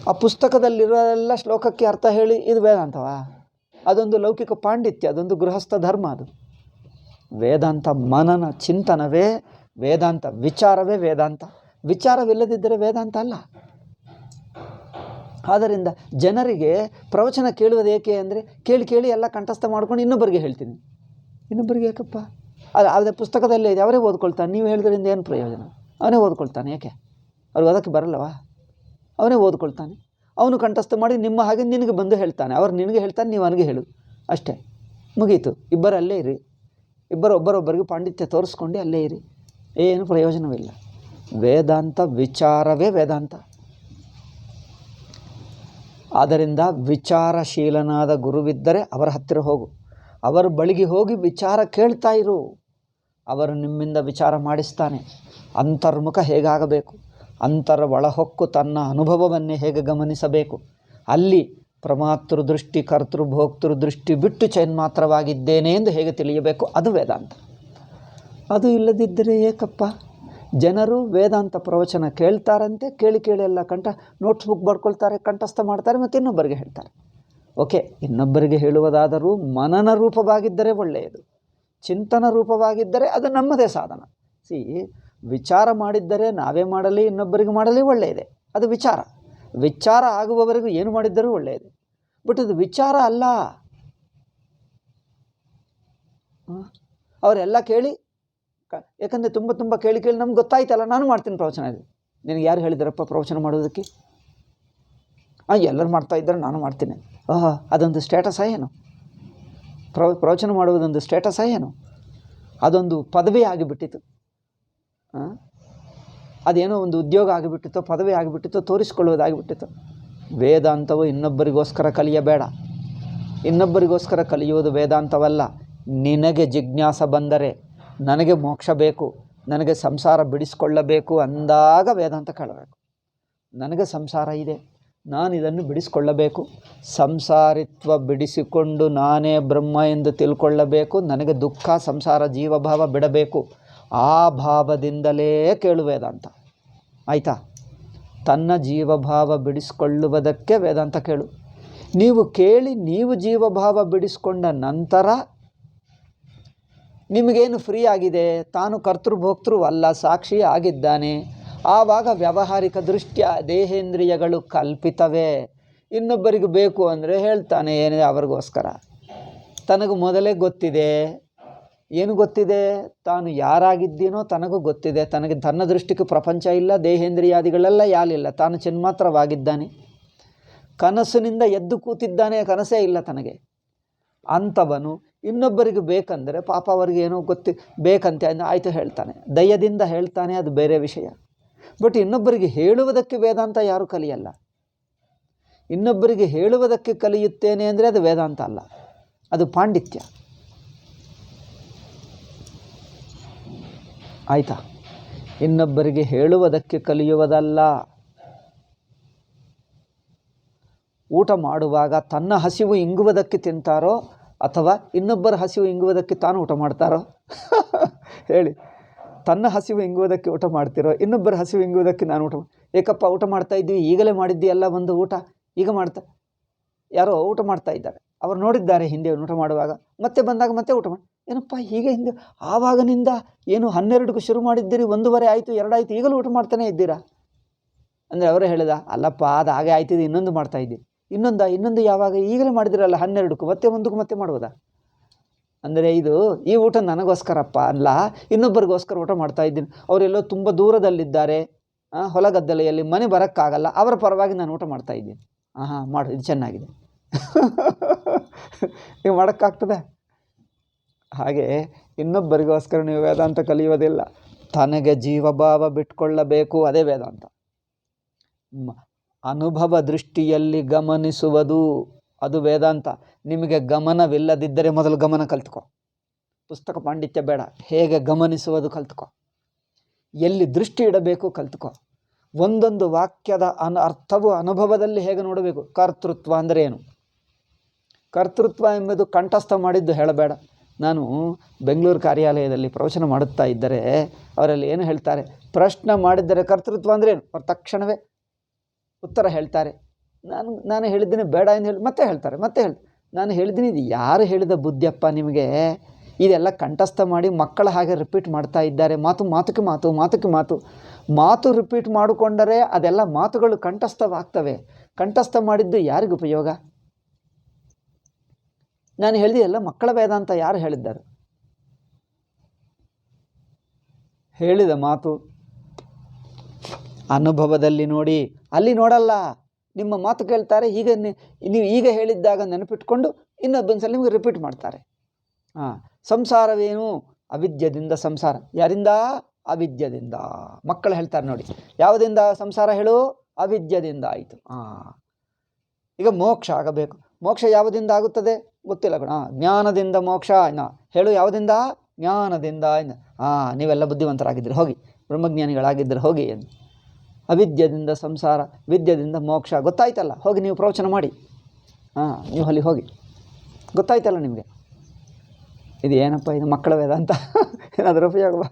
A: ಆ ಪುಸ್ತಕದಲ್ಲಿರೋಲ್ಲ ಶ್ಲೋಕಕ್ಕೆ ಅರ್ಥ ಹೇಳಿ ಇದು ವೇದಾಂತವಾ? ಅದೊಂದು ಲೌಕಿಕ ಪಾಂಡಿತ್ಯ, ಅದೊಂದು ಗೃಹಸ್ಥ ಧರ್ಮ. ಅದು ವೇದಾಂತ ಮನನ ಚಿಂತನವೇ ವೇದಾಂತ, ವಿಚಾರವೇ ವೇದಾಂತ. ವಿಚಾರವಿಲ್ಲದಿದ್ದರೆ ವೇದಾಂತ ಅಲ್ಲ. ಆದ್ದರಿಂದ ಜನರಿಗೆ ಪ್ರವಚನ ಕೇಳುವುದು ಏಕೆ ಅಂದರೆ ಕೇಳಿ ಎಲ್ಲ ಕಂಠಸ್ಥ ಮಾಡ್ಕೊಂಡು ಇನ್ನೊಬ್ಬರಿಗೆ ಹೇಳ್ತೀನಿ. ಇನ್ನೊಬ್ಬರಿಗೆ ಏಕಪ್ಪ? ಅದೇ ಪುಸ್ತಕದಲ್ಲೇ ಇದೆ, ಅವರೇ ಓದ್ಕೊಳ್ತಾನೆ. ನೀವು ಹೇಳಿದ್ರಿಂದ ಏನು ಪ್ರಯೋಜನ? ಅವನೇ ಓದ್ಕೊಳ್ತಾನೆ. ಏಕೆ? ಅವ್ರಿಗೆ ಓದೋಕ್ಕೆ ಬರಲ್ಲವಾ? ಅವನೇ ಓದ್ಕೊಳ್ತಾನೆ. ಅವನು ಕಂಠಸ್ಥ ಮಾಡಿ ನಿಮ್ಮ ಹಾಗೆ ನಿನಗೆ ಬಂದು ಹೇಳ್ತಾನೆ. ಅವ್ರು ನಿನಗೆ ಹೇಳ್ತಾನೆ, ನೀವು ಅವನಿಗೆ ಹೇಳು, ಅಷ್ಟೇ, ಮುಗೀತು. ಇಬ್ಬರಲ್ಲೇ ಇರಿ, ಒಬ್ಬರೊಬ್ಬರಿಗೆ ಪಾಂಡಿತ್ಯ ತೋರಿಸ್ಕೊಂಡು ಅಲ್ಲೇ ಇರಿ, ಏನು ಪ್ರಯೋಜನವಿಲ್ಲ. ವೇದಾಂತ ವಿಚಾರವೇ ವೇದಾಂತ. ಆದ್ದರಿಂದ ವಿಚಾರಶೀಲನಾದ ಗುರುವಿದ್ದರೆ ಅವರ ಹತ್ತಿರ ಹೋಗು, ಅವರ ಬಳಿಗೆ ಹೋಗಿ ವಿಚಾರ ಕೇಳ್ತಾ ಇರು. ಅವರು ನಿಮ್ಮಿಂದ ವಿಚಾರ ಮಾಡಿಸ್ತಾನೆ. ಅಂತರ್ಮುಖ ಹೇಗಾಗಬೇಕು, ಅಂತರ ಒಳಹೊಕ್ಕು ತನ್ನ ಅನುಭವವನ್ನೇ ಹೇಗೆ ಗಮನಿಸಬೇಕು, ಅಲ್ಲಿ ಪ್ರಮಾತೃ ದೃಷ್ಟಿ, ಕರ್ತೃ ಭೋಕ್ತೃ ದೃಷ್ಟಿ ಬಿಟ್ಟು ಚೈನ್ಮಾತ್ರವಾಗಿದ್ದೇನೆ ಎಂದು ಹೇಗೆ ತಿಳಿಯಬೇಕು, ಅದು ವೇದಾಂತ. ಅದು ಇಲ್ಲದಿದ್ದರೆ ಏಕಪ್ಪ? ಜನರು ವೇದಾಂತ ಪ್ರವಚನ ಕೇಳ್ತಾರಂತೆ, ಕೇಳಿ ಎಲ್ಲ ನೋಟ್ಸ್ ಬುಕ್ ಬರ್ಕೊಳ್ತಾರೆ, ಕಂಠಸ್ಥ ಮಾಡ್ತಾರೆ, ಮತ್ತು ಇನ್ನೊಬ್ಬರಿಗೆ ಹೇಳ್ತಾರೆ. ಓಕೆ, ಇನ್ನೊಬ್ಬರಿಗೆ ಹೇಳುವುದಾದರೂ ಮನನ ರೂಪವಾಗಿದ್ದರೆ ಒಳ್ಳೆಯದು, ಚಿಂತನ ರೂಪವಾಗಿದ್ದರೆ ಅದು ನಮ್ಮದೇ ಸಾಧನ. ವಿಚಾರ ಮಾಡಿದ್ದರೆ ನಾವೇ ಮಾಡಲಿ, ಇನ್ನೊಬ್ಬರಿಗೆ ಮಾಡಲಿ ಒಳ್ಳೆಯದೇ, ಅದು ವಿಚಾರ. ವಿಚಾರ ಆಗುವವರೆಗೂ ಏನು ಮಾಡಿದ್ದರೂ ಒಳ್ಳೆಯದು. ಬಟ್ ಅದು ವಿಚಾರ ಅಲ್ಲ. ಅವರೆಲ್ಲ ಕೇಳಿ, ಯಾಕಂದರೆ ತುಂಬ ಕೇಳಿ ನಮ್ಗೆ ಗೊತ್ತಾಯ್ತಲ್ಲ, ನಾನು ಮಾಡ್ತೀನಿ ಪ್ರವಚನ. ನಿನಗೆ ಯಾರು ಹೇಳಿದಾರಪ್ಪ ಪ್ರವಚನ ಮಾಡೋದಕ್ಕೆ? ಎಲ್ಲರೂ ಮಾಡ್ತಾ ಇದ್ದಾರೆ, ನಾನು ಮಾಡ್ತೀನಿ. ಅದೊಂದು ಸ್ಟೇಟಸ್ಸಾ ಏನು? ಪ್ರವಚನ ಮಾಡುವುದೊಂದು ಸ್ಟೇಟಸ್ಸಾ ಏನು? ಅದೊಂದು ಪದವಿ ಆಗಿಬಿಟ್ಟಿತು. ಅದೇನೋ ಒಂದು ಉದ್ಯೋಗ ಆಗಿಬಿಟ್ಟಿತ್ತೋ, ಪದವಿ ಆಗಿಬಿಟ್ಟಿತ್ತೋ, ತೋರಿಸಿಕೊಳ್ಳೋದಾಗಿಬಿಟ್ಟಿತ್ತೋ. ವೇದಾಂತವು ಇನ್ನೊಬ್ಬರಿಗೋಸ್ಕರ ಕಲಿಯಬೇಡ. ಇನ್ನೊಬ್ಬರಿಗೋಸ್ಕರ ಕಲಿಯುವುದು ವೇದಾಂತವಲ್ಲ. ನಿನಗೆ ಜಿಜ್ಞಾಸ ಬಂದರೆ, ನನಗೆ ಮೋಕ್ಷ ಬೇಕು, ನನಗೆ ಸಂಸಾರ ಬಿಡಿಸಿಕೊಳ್ಳಬೇಕು ಅಂದಾಗ ವೇದಾಂತ ಕೇಳಬೇಕು. ನನಗೆ ಸಂಸಾರ ಇದೆ, ನಾನು ಇದನ್ನು ಬಿಡಿಸಿಕೊಳ್ಳಬೇಕು, ಸಂಸಾರಿತ್ವ ಬಿಡಿಸಿಕೊಂಡು ನಾನೇ ಬ್ರಹ್ಮ ಎಂದು ತಿಳ್ಕೊಳ್ಳಬೇಕು, ನನಗೆ ದುಃಖ ಸಂಸಾರ ಜೀವಭಾವ ಬಿಡಬೇಕು, ಆ ಭಾವದಿಂದಲೇ ಕೇಳು ವೇದಾಂತ. ಆಯಿತಾ? ತನ್ನ ಜೀವಭಾವ ಬಿಡಿಸಿಕೊಳ್ಳುವುದಕ್ಕೆ ವೇದಾಂತ ಕೇಳು. ನೀವು ಕೇಳಿ ನೀವು ಜೀವಭಾವ ಬಿಡಿಸಿಕೊಂಡ ನಂತರ ನಿಮಗೇನು ಫ್ರೀ ಆಗಿದೆ, ತಾನು ಕರ್ತೃಭೋಕ್ತೃ ಅಲ್ಲ, ಸಾಕ್ಷಿ ಆಗಿದ್ದಾನೆ. ಆವಾಗ ವ್ಯಾವಹಾರಿಕ ದೃಷ್ಟ್ಯ ದೇಹೇಂದ್ರಿಯಗಳು ಕಲ್ಪಿತವೇ. ಇನ್ನೊಬ್ಬರಿಗೆ ಬೇಕು ಅಂದರೆ ಹೇಳ್ತಾನೆ ಏನಿದೆ ಅವರಿಗೋಸ್ಕರ. ತನಗೆ ಮೊದಲೇ ಗೊತ್ತಿದೆ. ಏನು ಗೊತ್ತಿದೆ? ತಾನು ಯಾರಾಗಿದ್ದೀನೋ ತನಗೂ ಗೊತ್ತಿದೆ. ತನಗೆ ತನ್ನ ದೃಷ್ಟಿಗೆ ಪ್ರಪಂಚ ಇಲ್ಲ, ದೇಹೇಂದ್ರಿಯಾದಿಗಳೆಲ್ಲ ಯಾಲಿಲ್ಲ, ತಾನು ಚಿನ್ಮಾತ್ರವಾಗಿದ್ದಾನೆ. ಕನಸಿನಿಂದ ಎದ್ದು ಕೂತಿದ್ದಾನೆ, ಕನಸೇ ಇಲ್ಲ ತನಗೆ. ಅಂಥವನು ಇನ್ನೊಬ್ಬರಿಗೆ ಬೇಕಂದರೆ ಪಾಪ ಅವರಿಗೆ ಏನೋ ಬೇಕಂತೆ ಅಂದರೆ ಆಯಿತು ಹೇಳ್ತಾನೆ, ದಯದಿಂದ ಹೇಳ್ತಾನೆ, ಅದು ಬೇರೆ ವಿಷಯ. ಬಟ್ ಇನ್ನೊಬ್ಬರಿಗೆ ಹೇಳುವುದಕ್ಕೆ ವೇದಾಂತ ಯಾರೂ ಕಲಿಯಲ್ಲ. ಇನ್ನೊಬ್ಬರಿಗೆ ಹೇಳುವುದಕ್ಕೆ ಕಲಿಯುತ್ತೇನೆ ಅಂದರೆ ಅದು ವೇದಾಂತ ಅಲ್ಲ, ಅದು ಪಾಂಡಿತ್ಯ. ಆಯಿತಾ? ಇನ್ನೊಬ್ಬರಿಗೆ ಹೇಳುವುದಕ್ಕೆ ಕಲಿಯುವುದಲ್ಲ. ಊಟ ಮಾಡುವಾಗ ತನ್ನ ಹಸಿವು ಇಂಗುವುದಕ್ಕೆ ತಿಂತಾರೋ ಅಥವಾ ಇನ್ನೊಬ್ಬರ ಹಸಿವು ಇಂಗುವುದಕ್ಕೆ ತಾನು ಊಟ ಮಾಡ್ತಾರೋ? ಹೇಳಿ. ತನ್ನ ಹಸಿವು ಇಂಗುವುದಕ್ಕೆ ಊಟ ಮಾಡ್ತಿರೋ, ಇನ್ನೊಬ್ಬರ ಹಸಿವು ಇಂಗುವುದಕ್ಕೆ ನಾನು ಊಟ ಏಕಪ್ಪ ಊಟ ಮಾಡ್ತಾ ಇದ್ವಿ, ಈಗಲೇ ಮಾಡಿದ್ದೀಯಲ್ಲ ಒಂದು ಊಟ, ಈಗ ಮಾಡ್ತಾ ಯಾರೋ ಊಟ ಮಾಡ್ತಾ ಇದ್ದಾರೆ, ಅವರು ನೋಡಿದ್ದಾರೆ ಹಿಂದೆ ಊಟ ಮಾಡುವಾಗ, ಮತ್ತೆ ಬಂದಾಗ ಮತ್ತೆ ಊಟ ಮಾಡಿ, ಏನಪ್ಪ ಹೀಗೆ ಹಿಂದೆ ಆವಾಗನಿಂದ ಏನು 12ಕ್ಕೆ ಶುರು ಮಾಡಿದ್ದೀರಿ, 1:15 ಆಯಿತು, 2 ಆಯಿತು, ಈಗಲೂ ಊಟ ಮಾಡ್ತಾನೆ ಇದ್ದೀರಾ ಅಂದರೆ ಅವರೇ ಹೇಳಿದ, ಅಲ್ಲಪ್ಪ ಅದು ಹಾಗೆ ಆಯ್ತಿದೆ, ಇನ್ನೊಂದು ಮಾಡ್ತಾಯಿದ್ದೀನಿ. ಇನ್ನೊಂದು ಯಾವಾಗ? ಈಗಲೇ ಮಾಡಿದಿರಲ್ಲ 12ಕ್ಕೂ, ಮತ್ತೆ 1ಕ್ಕೂ ಮತ್ತೆ ಮಾಡ್ಬೋದಾ? ಅಂದರೆ ಈ ಊಟ ನನಗೋಸ್ಕರಪ್ಪ ಅಲ್ಲ, ಇನ್ನೊಬ್ಬರಿಗೋಸ್ಕರ ಊಟ ಮಾಡ್ತಾ ಇದ್ದೀನಿ. ಅವರೆಲ್ಲೋ ತುಂಬ ದೂರದಲ್ಲಿದ್ದಾರೆ, ಹೊಲಗದ್ದಲೆಯಲ್ಲಿ, ಮನೆ ಬರೋಕ್ಕಾಗಲ್ಲ, ಅವರ ಪರವಾಗಿ ನಾನು ಊಟ ಮಾಡ್ತಾ ಇದ್ದೀನಿ. ಹಾಂ ಮಾಡು, ಇದು ಚೆನ್ನಾಗಿದೆ. ನೀವು ಮಾಡೋಕ್ಕಾಗ್ತದೆ? ಹಾಗೆ ಇನ್ನೊಬ್ಬರಿಗೋಸ್ಕರ ನೀವು ವೇದಾಂತ ಕಲಿಯೋದಿಲ್ಲ. ತನಗೆ ಜೀವಭಾವ ಬಿಟ್ಕೊಳ್ಳಬೇಕು, ಅದೇ ವೇದಾಂತ. ಅನುಭವ ದೃಷ್ಟಿಯಲ್ಲಿ ಗಮನಿಸುವುದು ಅದು ವೇದಾಂತ. ನಿಮಗೆ ಗಮನವಿಲ್ಲದಿದ್ದರೆ ಮೊದಲು ಗಮನ ಕಲ್ತ್ಕೊ. ಪುಸ್ತಕ ಪಾಂಡಿತ್ಯ ಬೇಡ, ಹೇಗೆ ಗಮನಿಸುವುದು ಕಲ್ತ್ಕೊ, ಎಲ್ಲಿ ದೃಷ್ಟಿ ಇಡಬೇಕು ಕಲ್ತ್ಕೊ. ಒಂದೊಂದು ವಾಕ್ಯದ ಅರ್ಥವು ಅನುಭವದಲ್ಲಿ ಹೇಗೆ ನೋಡಬೇಕು. ಕರ್ತೃತ್ವ ಅಂದರೆ ಏನು? ಕರ್ತೃತ್ವ ಎಂಬುದು ಕಂಠಸ್ಥ ಮಾಡಿದ್ದು ಹೇಳಬೇಡ. ನಾನು ಬೆಂಗಳೂರು ಕಾರ್ಯಾಲಯದಲ್ಲಿ ಪ್ರವಚನ ಮಾಡುತ್ತಾ ಇದ್ದರೆ ಅವರಲ್ಲಿ ಏನು ಹೇಳ್ತಾರೆ, ಪ್ರಶ್ನೆ ಮಾಡಿದ್ದರೆ ಕರ್ತೃತ್ವ ಅಂದರೆ ಏನು, ಅವ್ರು ತಕ್ಷಣವೇ ಉತ್ತರ ಹೇಳ್ತಾರೆ. ನಾನು ಹೇಳಿದ್ದೀನಿ ಬೇಡ ಎಂದು ಹೇಳಿ ಮತ್ತೆ ಹೇಳ್ತಾರೆ. ನಾನು ಹೇಳಿದ್ದೀನಿ, ಇದು ಯಾರು ಹೇಳಿದ ಬುದ್ಧಿಯಪ್ಪ ನಿಮಗೆ? ಇದೆಲ್ಲ ಕಂಠಸ್ಥ ಮಾಡಿ ಮಕ್ಕಳ ಹಾಗೆ ರಿಪೀಟ್ ಮಾಡ್ತಾ ಇದ್ದಾರೆ. ಮಾತು ರಿಪೀಟ್ ಮಾಡಿಕೊಂಡರೆ ಅದೆಲ್ಲ ಮಾತುಗಳು ಕಂಠಸ್ಥವಾಗ್ತವೆ. ಕಂಠಸ್ಥ ಮಾಡಿದ್ದು ಯಾರಿಗೆ ಉಪಯೋಗ? ನಾನು ಹೇಳಿದೆ ಎಲ್ಲ ಮಕ್ಕಳ ವೇದಾಂತ ಯಾರು ಹೇಳಿದ್ದಾರೆ? ಹೇಳಿದ ಮಾತು ಅನುಭವದಲ್ಲಿ ನೋಡಿ, ಅಲ್ಲಿ ನೋಡಲ್ಲ. ನಿಮ್ಮ ಮಾತು ಕೇಳ್ತಾರೆ, ಹೀಗೆ ನೀವು ಈಗ ಹೇಳಿದ್ದಾಗ ನೆನಪಿಟ್ಕೊಂಡು ಇನ್ನೊಬ್ಬೊಂದು ಸಲ ನಿಮಗೆ ರಿಪೀಟ್ ಮಾಡ್ತಾರೆ. ಸಂಸಾರವೇನು? ಅವಿದ್ಯದಿಂದ ಸಂಸಾರ. ಯಾರಿಂದ? ಅವಿದ್ಯದಿಂದ. ಮಕ್ಕಳು ಹೇಳ್ತಾರೆ ನೋಡಿ, ಯಾವುದರಿಂದ ಸಂಸಾರ ಹೇಳು? ಅವಿದ್ಯದಿಂದ ಆಯಿತು. ಈಗ ಮೋಕ್ಷ ಆಗಬೇಕು. ಮೋಕ್ಷ ಯಾವುದರಿಂದ ಆಗುತ್ತದೆ? ಗೊತ್ತಿಲ್ಲ ಕಣ. ಜ್ಞಾನದಿಂದ ಮೋಕ್ಷ. ಹೇಳು ಯಾವುದರಿಂದ? ಜ್ಞಾನದಿಂದ. ನೀವೆಲ್ಲ ಬುದ್ಧಿವಂತರಾಗಿದ್ದರೆ ಹೋಗಿ, ಬ್ರಹ್ಮಜ್ಞಾನಿಗಳಾಗಿದ್ದರೆ ಹೋಗಿ ಎಂದು. ಅವಿದ್ಯದಿಂದ ಸಂಸಾರ, ವಿದ್ಯದಿಂದ ಮೋಕ್ಷ. ಗೊತ್ತಾಯ್ತಲ್ಲ? ಹೋಗಿ ನೀವು ಪ್ರವಚನ ಮಾಡಿ. ನೀವು ಅಲ್ಲಿ ಹೋಗಿ, ಗೊತ್ತಾಯ್ತಲ್ಲ ನಿಮಗೆ? ಇದು ಏನಪ್ಪ ಇದು ಮಕ್ಕಳ ವೇದಾಂತ? ಏನಾದರೂ ಉಪಯೋಗವಾ?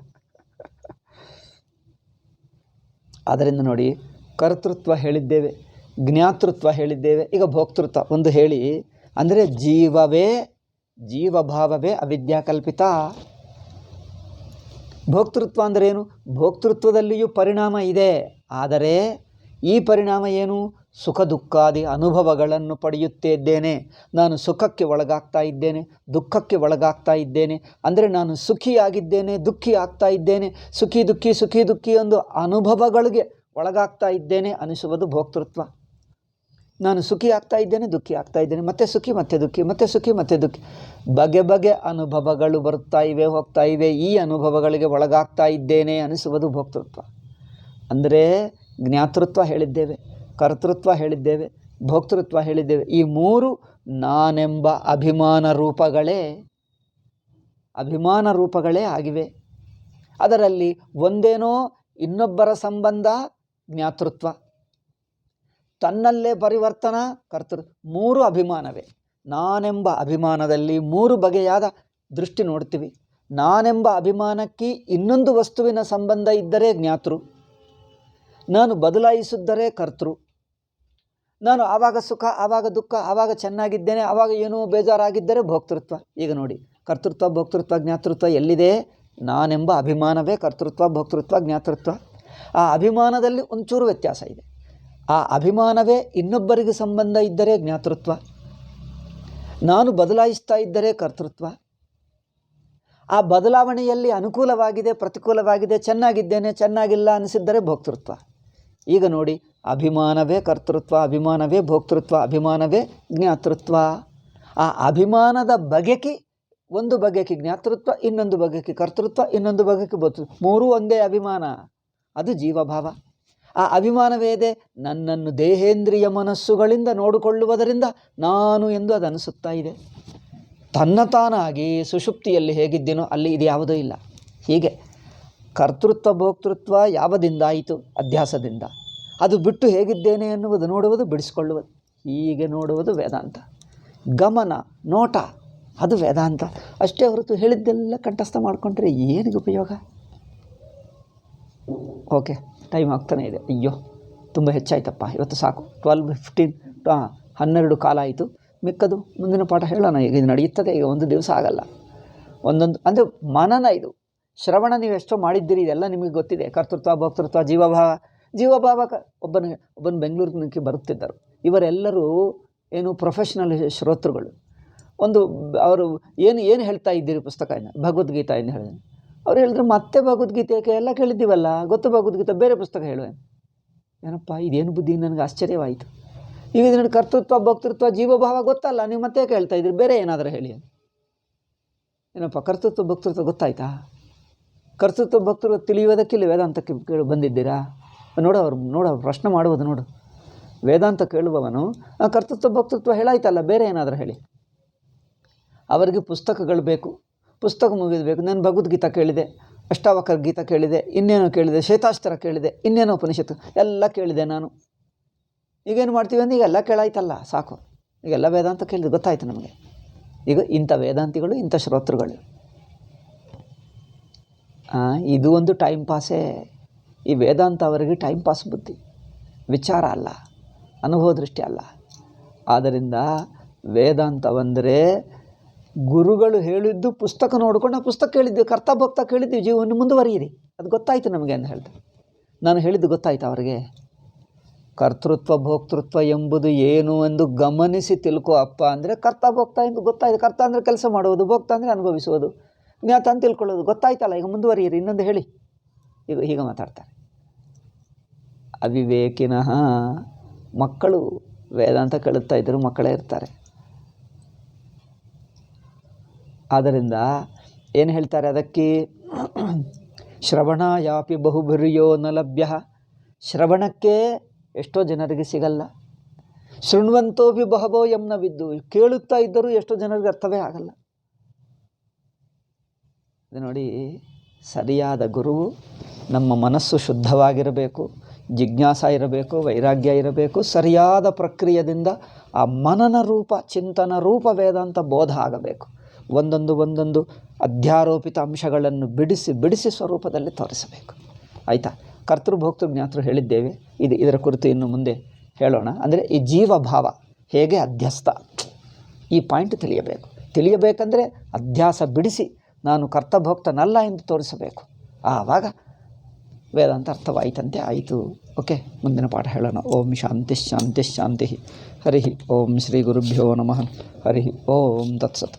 A: ಆದ್ದರಿಂದ ನೋಡಿ, ಕರ್ತೃತ್ವ ಹೇಳಿದ್ದೇವೆ, ಜ್ಞಾತೃತ್ವ ಹೇಳಿದ್ದೇವೆ, ಈಗ ಭೋಕ್ತೃತ್ವ ಒಂದು ಹೇಳಿ. ಅಂದರೆ ಜೀವಭಾವವೇ ಅವಿದ್ಯಾಕಲ್ಪಿತ. ಭೋಕ್ತೃತ್ವ ಅಂದರೆ ಏನು? ಭೋಕ್ತೃತ್ವದಲ್ಲಿಯೂ ಪರಿಣಾಮ ಇದೆ. ಆದರೆ ಈ ಪರಿಣಾಮ ಏನು? ಸುಖ ದುಃಖಾದಿ ಅನುಭವಗಳನ್ನು ಪಡೆಯುತ್ತಿದ್ದೇನೆ. ನಾನು ಸುಖಕ್ಕೆ ಒಳಗಾಗ್ತಾ ಇದ್ದೇನೆ, ದುಃಖಕ್ಕೆ ಒಳಗಾಗ್ತಾ ಇದ್ದೇನೆ. ಅಂದರೆ ನಾನು ಸುಖಿಯಾಗಿದ್ದೇನೆ, ದುಃಖಿ ಆಗ್ತಾ ಇದ್ದೇನೆ, ಸುಖಿ ದುಃಖಿ ಒಂದು ಅನುಭವಗಳಿಗೆ ಒಳಗಾಗ್ತಾ ಇದ್ದೇನೆ ಅನಿಸುವುದು ಭೋಕ್ತೃತ್ವ. ನಾನು ಸುಖಿ ಆಗ್ತಾ ಇದ್ದೇನೆ, ದುಃಖಿ ಆಗ್ತಾ ಇದ್ದೇನೆ, ಮತ್ತೆ ಸುಖಿ ಮತ್ತೆ ದುಃಖಿ, ಮತ್ತೆ ಸುಖಿ ಮತ್ತೆ ದುಃಖಿ. ಬಗೆ ಅನುಭವಗಳು ಬರ್ತಾ ಇವೆ, ಹೋಗ್ತಾ ಇವೆ. ಈ ಅನುಭವಗಳಿಗೆ ಒಳಗಾಗ್ತಾ ಇದ್ದೇನೆ ಅನಿಸುವುದು ಭೋಕ್ತೃತ್ವ. ಅಂದರೆ ಜ್ಞಾತೃತ್ವ ಹೇಳಿದ್ದೇವೆ, ಕರ್ತೃತ್ವ ಹೇಳಿದ್ದೇವೆ, ಭೋಕ್ತೃತ್ವ ಹೇಳಿದ್ದೇವೆ. ಈ ಮೂರು ನಾನೆಂಬ ಅಭಿಮಾನ ರೂಪಗಳೇ ಆಗಿವೆ. ಅದರಲ್ಲಿ ಒಂದೇನೋ ಇನ್ನೊಬ್ಬರ ಸಂಬಂಧ ಜ್ಞಾತೃತ್ವ, ತನ್ನಲ್ಲೇ ಪರಿವರ್ತನಾ ಕರ್ತೃತ್ವ, ಮೂರು ಅಭಿಮಾನವೇ. ನಾನೆಂಬ ಅಭಿಮಾನದಲ್ಲಿ ಮೂರು ಬಗೆಯಾದ ದೃಷ್ಟಿ ನೋಡ್ತೀವಿ. ನಾನೆಂಬ ಅಭಿಮಾನಕ್ಕೆ ಇನ್ನೊಂದು ವಸ್ತುವಿನ ಸಂಬಂಧ ಇದ್ದರೆ ಜ್ಞಾತೃ, ನಾನು ಬದಲಾಯಿಸಿದ್ದರೆ ಕರ್ತೃ, ನಾನು ಆವಾಗ ಸುಖ ಆವಾಗ ದುಃಖ, ಆವಾಗ ಚೆನ್ನಾಗಿದ್ದೇನೆ ಆವಾಗ ಏನೋ ಬೇಜಾರಾಗಿದ್ದರೆ ಭೋಕ್ತೃತ್ವ. ಈಗ ನೋಡಿ, ಕರ್ತೃತ್ವ ಭೋಕ್ತೃತ್ವ ಜ್ಞಾತೃತ್ವ ಎಲ್ಲಿದೆ? ನಾನೆಂಬ ಅಭಿಮಾನವೇ ಕರ್ತೃತ್ವ ಭೋಕ್ತೃತ್ವ ಜ್ಞಾತೃತ್ವ. ಆ ಅಭಿಮಾನದಲ್ಲಿ ಒಂಚೂರು ವ್ಯತ್ಯಾಸ ಇದೆ. ಆ ಅಭಿಮಾನವೇ ಇನ್ನೊಬ್ಬರಿಗೆ ಸಂಬಂಧ ಇದ್ದರೆ ಜ್ಞಾತೃತ್ವ, ನಾನು ಬದಲಾಯಿಸ್ತಾ ಇದ್ದರೆ ಕರ್ತೃತ್ವ. ಆ ಬದಲಾವಣೆಯಲ್ಲಿ ಅನುಕೂಲವಾಗಿದೆ ಪ್ರತಿಕೂಲವಾಗಿದೆ, ಚೆನ್ನಾಗಿದ್ದೇನೆ ಚೆನ್ನಾಗಿಲ್ಲ ಅನಿಸಿದ್ದರೆ ಭೋಕ್ತೃತ್ವ. ಈಗ ನೋಡಿ, ಅಭಿಮಾನವೇ ಕರ್ತೃತ್ವ, ಅಭಿಮಾನವೇ ಭೋಕ್ತೃತ್ವ, ಅಭಿಮಾನವೇ ಜ್ಞಾತೃತ್ವ. ಆ ಅಭಿಮಾನದ ಬಗೆಗೆ ಒಂದು ಬಗೆಗೆ ಜ್ಞಾತೃತ್ವ, ಇನ್ನೊಂದು ಬಗೆಗೆ ಕರ್ತೃತ್ವ, ಇನ್ನೊಂದು ಬಗೆಗೆ ಭೋಕ್ತೃತ್ವ, ಮೂರೂ ಒಂದೇ ಅಭಿಮಾನ. ಅದು ಜೀವಭಾವ. ಆ ಅಭಿಮಾನವೇದೆ ನನ್ನನ್ನು ದೇಹೇಂದ್ರಿಯ ಮನಸ್ಸುಗಳಿಂದ ನೋಡಿಕೊಳ್ಳುವುದರಿಂದ ನಾನು ಎಂದು ಅದು ಅನಿಸುತ್ತಾ ಇದೆ. ತನ್ನ ತಾನಾಗಿ ಸುಷುಪ್ತಿಯಲ್ಲಿ ಹೇಗಿದ್ದೀನೋ ಅಲ್ಲಿ ಇದು ಯಾವುದೂ ಇಲ್ಲ. ಹೀಗೆ ಕರ್ತೃತ್ವ ಭೋಕ್ತೃತ್ವ ಯಾವದಿಂದ ಆಯಿತು? ಅಧ್ಯಾಸದಿಂದ. ಅದು ಬಿಟ್ಟು ಹೇಗಿದ್ದೇನೆ ಎನ್ನುವುದು ನೋಡುವುದು, ಬಿಡಿಸಿಕೊಳ್ಳುವುದು, ಹೀಗೆ ನೋಡುವುದು ವೇದಾಂತ. ಗಮನ ನೋಟ ಅದು ವೇದಾಂತ ಅಷ್ಟೇ ಹೊರತು ಹೇಳಿದ್ದೆಲ್ಲ ಕಂಠಸ್ಥ ಮಾಡಿಕೊಂಡ್ರೆ ಏನಿಗೆ ಉಪಯೋಗ? ಓಕೆ, ಟೈಮ್ ಆಗ್ತಾನೆ ಇದೆ. ಅಯ್ಯೋ ತುಂಬ ಹೆಚ್ಚಾಯ್ತಪ್ಪ, ಇವತ್ತು ಸಾಕು. 12:15 12 ಕಾಲ ಆಯಿತು. ಮಿಕ್ಕದು ಮುಂದಿನ ಪಾಠ ಹೇಳೋಣ. ಈಗ ಇದು ನಡೆಯುತ್ತದೆ, ಈಗ ಒಂದು ದಿವಸ ಆಗಲ್ಲ. ಒಂದೊಂದು ಅಂದರೆ ಮನನ ಇದು. ಶ್ರವಣ ನೀವು ಎಷ್ಟೋ ಮಾಡಿದ್ದೀರಿ, ಇದೆಲ್ಲ ನಿಮಗೆ ಗೊತ್ತಿದೆ. ಕರ್ತೃತ್ವ ಭೋಕ್ತೃತ್ವ ಜೀವಭಾವ ಒಬ್ಬನ ಬೆಂಗಳೂರಿನಕ್ಕೆ ಬರುತ್ತಿದ್ದರು. ಇವರೆಲ್ಲರೂ ಏನು ಪ್ರೊಫೆಷ್ನಲ್ ಶ್ರೋತೃಗಳು. ಅವರು ಏನು ಹೇಳ್ತಾ ಇದ್ದೀರಿ ಪುಸ್ತಕ ಭಗವದ್ಗೀತಾ ಎಂದು ಹೇಳಿದ್ರು. ಅವ್ರು ಹೇಳಿದ್ರು ಮತ್ತೆ ಭಗವದ್ಗೀತೆಗೆ ಎಲ್ಲ ಕೇಳಿದ್ದೀವಲ್ಲ, ಗೊತ್ತು ಭಗವದ್ಗೀತೆ, ಬೇರೆ ಪುಸ್ತಕ ಹೇಳುವೆ. ಏನಪ್ಪ ಇದೇನು ಬುದ್ಧಿ, ನನಗೆ ಆಶ್ಚರ್ಯವಾಯಿತು. ಈಗ ಇದನ್ನು ಕರ್ತೃತ್ವ ಭೋಕ್ತೃತ್ವ ಜೀವಭಾವ ಗೊತ್ತಲ್ಲ, ನೀವು ಮತ್ತೆ ಕೇಳ್ತಾ ಇದ್ದೀರಿ, ಬೇರೆ ಏನಾದರೂ ಹೇಳಿ. ಏನಪ್ಪ ಕರ್ತೃತ್ವ ಭೋಕ್ತೃತ್ವ ಗೊತ್ತಾಯ್ತಾ? ಕರ್ತೃತ್ವ ಭೋಕ್ತೃತ್ವ ತಿಳಿಯುವುದಕ್ಕೆ ಇಲ್ಲಿ ವೇದಾಂತಕ್ಕೆ ಬಂದಿದ್ದೀರಾ? ನೋಡು ಪ್ರಶ್ನೆ ಮಾಡುವುದು ನೋಡು. ವೇದಾಂತ ಕೇಳುವವನು ಕರ್ತೃತ್ವ ಭೋಕ್ತೃತ್ವ ಹೇಳಾಯ್ತಲ್ಲ, ಬೇರೆ ಏನಾದರೂ ಹೇಳಿ. ಅವರಿಗೆ ಪುಸ್ತಕಗಳು ಬೇಕು, ಪುಸ್ತಕ ಮುಗಿದಬೇಕು. ನಾನು ಭಗವದ್ಗೀತಾ ಕೇಳಿದೆ, ಅಷ್ಟಾವಕರ ಗೀತಾ ಕೇಳಿದೆ, ಇನ್ನೇನೋ ಕೇಳಿದೆ, ಶ್ವೇತಾಸ್ತ್ರ ಕೇಳಿದೆ, ಇನ್ನೇನೋ ಉಪನಿಷತ್ತು ಎಲ್ಲ ಕೇಳಿದೆ ನಾನು. ಈಗೇನು ಮಾಡ್ತೀವಿ ಅಂದರೆ ಈಗೆಲ್ಲ ಕೇಳಾಯ್ತಲ್ಲ, ಸಾಕು. ಈಗೆಲ್ಲ ವೇದಾಂತ ಕೇಳಿದೆ, ಗೊತ್ತಾಯ್ತು ನಮಗೆ. ಈಗ ಇಂಥ ವೇದಾಂತಿಗಳು, ಇಂಥ ಶ್ರೋತೃಗಳು, ಇದು ಒಂದು ಟೈಮ್ ಪಾಸೇ. ಈ ವೇದಾಂತ ಅವರಿಗೆ ಟೈಮ್ ಪಾಸ್ ಬುದ್ಧಿ, ವಿಚಾರ ಅಲ್ಲ, ಅನುಭವ ದೃಷ್ಟಿ ಅಲ್ಲ. ಆದ್ದರಿಂದ ವೇದಾಂತವಂದರೆ ಗುರುಗಳು ಹೇಳಿದ್ದು ಪುಸ್ತಕ ನೋಡಿಕೊಂಡು ಆ ಪುಸ್ತಕ ಕೇಳಿದ್ವಿ, ಕರ್ತಭೋಕ್ತ ಕೇಳಿದ್ವಿ, ಜೀವನ ಮುಂದುವರಿಯಿರಿ, ಅದು ಗೊತ್ತಾಯಿತು ನಮಗೆ ಅಂತ ಹೇಳ್ತಾರೆ. ನಾನು ಹೇಳಿದ್ದು ಗೊತ್ತಾಯ್ತು ಅವರಿಗೆ. ಕರ್ತೃತ್ವ ಭೋಕ್ತೃತ್ವ ಎಂಬುದು ಏನು ಎಂದು ಗಮನಿಸಿ ತಿಳ್ಕೊ ಅಪ್ಪ ಅಂದರೆ ಕರ್ತಭೋಕ್ತ ಎಂದು ಗೊತ್ತಾಯಿತು. ಕರ್ತ ಅಂದರೆ ಕೆಲಸ ಮಾಡುವುದು, ಭೋಕ್ತ ಅಂದರೆ ಅನುಭವಿಸುವುದು, ಜ್ಞಾತ ಅಂತ ತಿಳ್ಕೊಳ್ಳೋದು ಗೊತ್ತಾಯ್ತಲ್ಲ. ಈಗ ಮುಂದುವರಿಯಿರಿ, ಇನ್ನೊಂದು ಹೇಳಿ. ಈಗ ಹೀಗೆ ಮಾತಾಡ್ತಾರೆ. ಅವಿವೇಕಿನಃ ಮಕ್ಕಳು ವೇದಾಂತ ಕೇಳುತ್ತಾ ಇದ್ದರು, ಮಕ್ಕಳೇ ಇರ್ತಾರೆ. ಆದ್ದರಿಂದ ಏನು ಹೇಳ್ತಾರೆ ಅದಕ್ಕೆ? ಶ್ರವಣಾಯಾಪಿ ಬಹುಭಿರ್ಯೋ ನ ಲಭ್ಯ. ಶ್ರವಣಕ್ಕೆ ಎಷ್ಟೋ ಜನರಿಗೆ ಸಿಗಲ್ಲ. ಶೃಣ್ವಂತೋಪಿ ಬಹವೋ ಯಮ್ನ ವಿದ್ದು. ಕೇಳುತ್ತಾ ಇದ್ದರೂ ಎಷ್ಟೋ ಜನರಿಗೆ ಅರ್ಥವೇ ಆಗಲ್ಲ. ಇದು ನೋಡಿ, ಸರಿಯಾದ ಗುರುವು ನಮ್ಮ ಮನಸ್ಸು ಶುದ್ಧವಾಗಿರಬೇಕು, ಜಿಜ್ಞಾಸ ಇರಬೇಕು, ವೈರಾಗ್ಯ ಇರಬೇಕು. ಸರಿಯಾದ ಪ್ರಕ್ರಿಯೆಯಿಂದ ಆ ಮನನ ರೂಪ, ಚಿಂತನ ರೂಪ ವೇದಾಂತ ಬೋಧ ಆಗಬೇಕು. ಒಂದೊಂದು ಅಧ್ಯಾರೋಪಿತ ಅಂಶಗಳನ್ನು ಬಿಡಿಸಿ ಸ್ವರೂಪದಲ್ಲಿ ತೋರಿಸಬೇಕು. ಆಯಿತಾ? ಕರ್ತೃಭೋಕ್ತೃ ಜ್ಞಾತೃ ಹೇಳಿದ್ದೇವೆ. ಇದರ ಕುರಿತು ಇನ್ನು ಮುಂದೆ ಹೇಳೋಣ. ಅಂದರೆ ಈ ಜೀವಭಾವ ಹೇಗೆ ಅಧ್ಯಸ್ಥ, ಈ ಪಾಯಿಂಟ್ ತಿಳಿಯಬೇಕಂದರೆ ಅಧ್ಯಾಸ ಬಿಡಿಸಿ ನಾನು ಕರ್ತಭೋಕ್ತನಲ್ಲ ಎಂದು ತೋರಿಸಬೇಕು. ಆವಾಗ ವೇದಾಂತ ಅರ್ಥವಾಯಿತಂತೆ ಆಯಿತು. ಓಕೆ, ಮುಂದಿನ ಪಾಠ ಹೇಳೋಣ. ಓಂ ಶಾಂತಿ ಶಾಂತಿ ಶಾಂತಿ. ಹರಿ ಓಂ ಶ್ರೀ ಗುರುಭ್ಯೋ ನಮಃ. ಹರಿ ಓಂ ತತ್ಸತ್.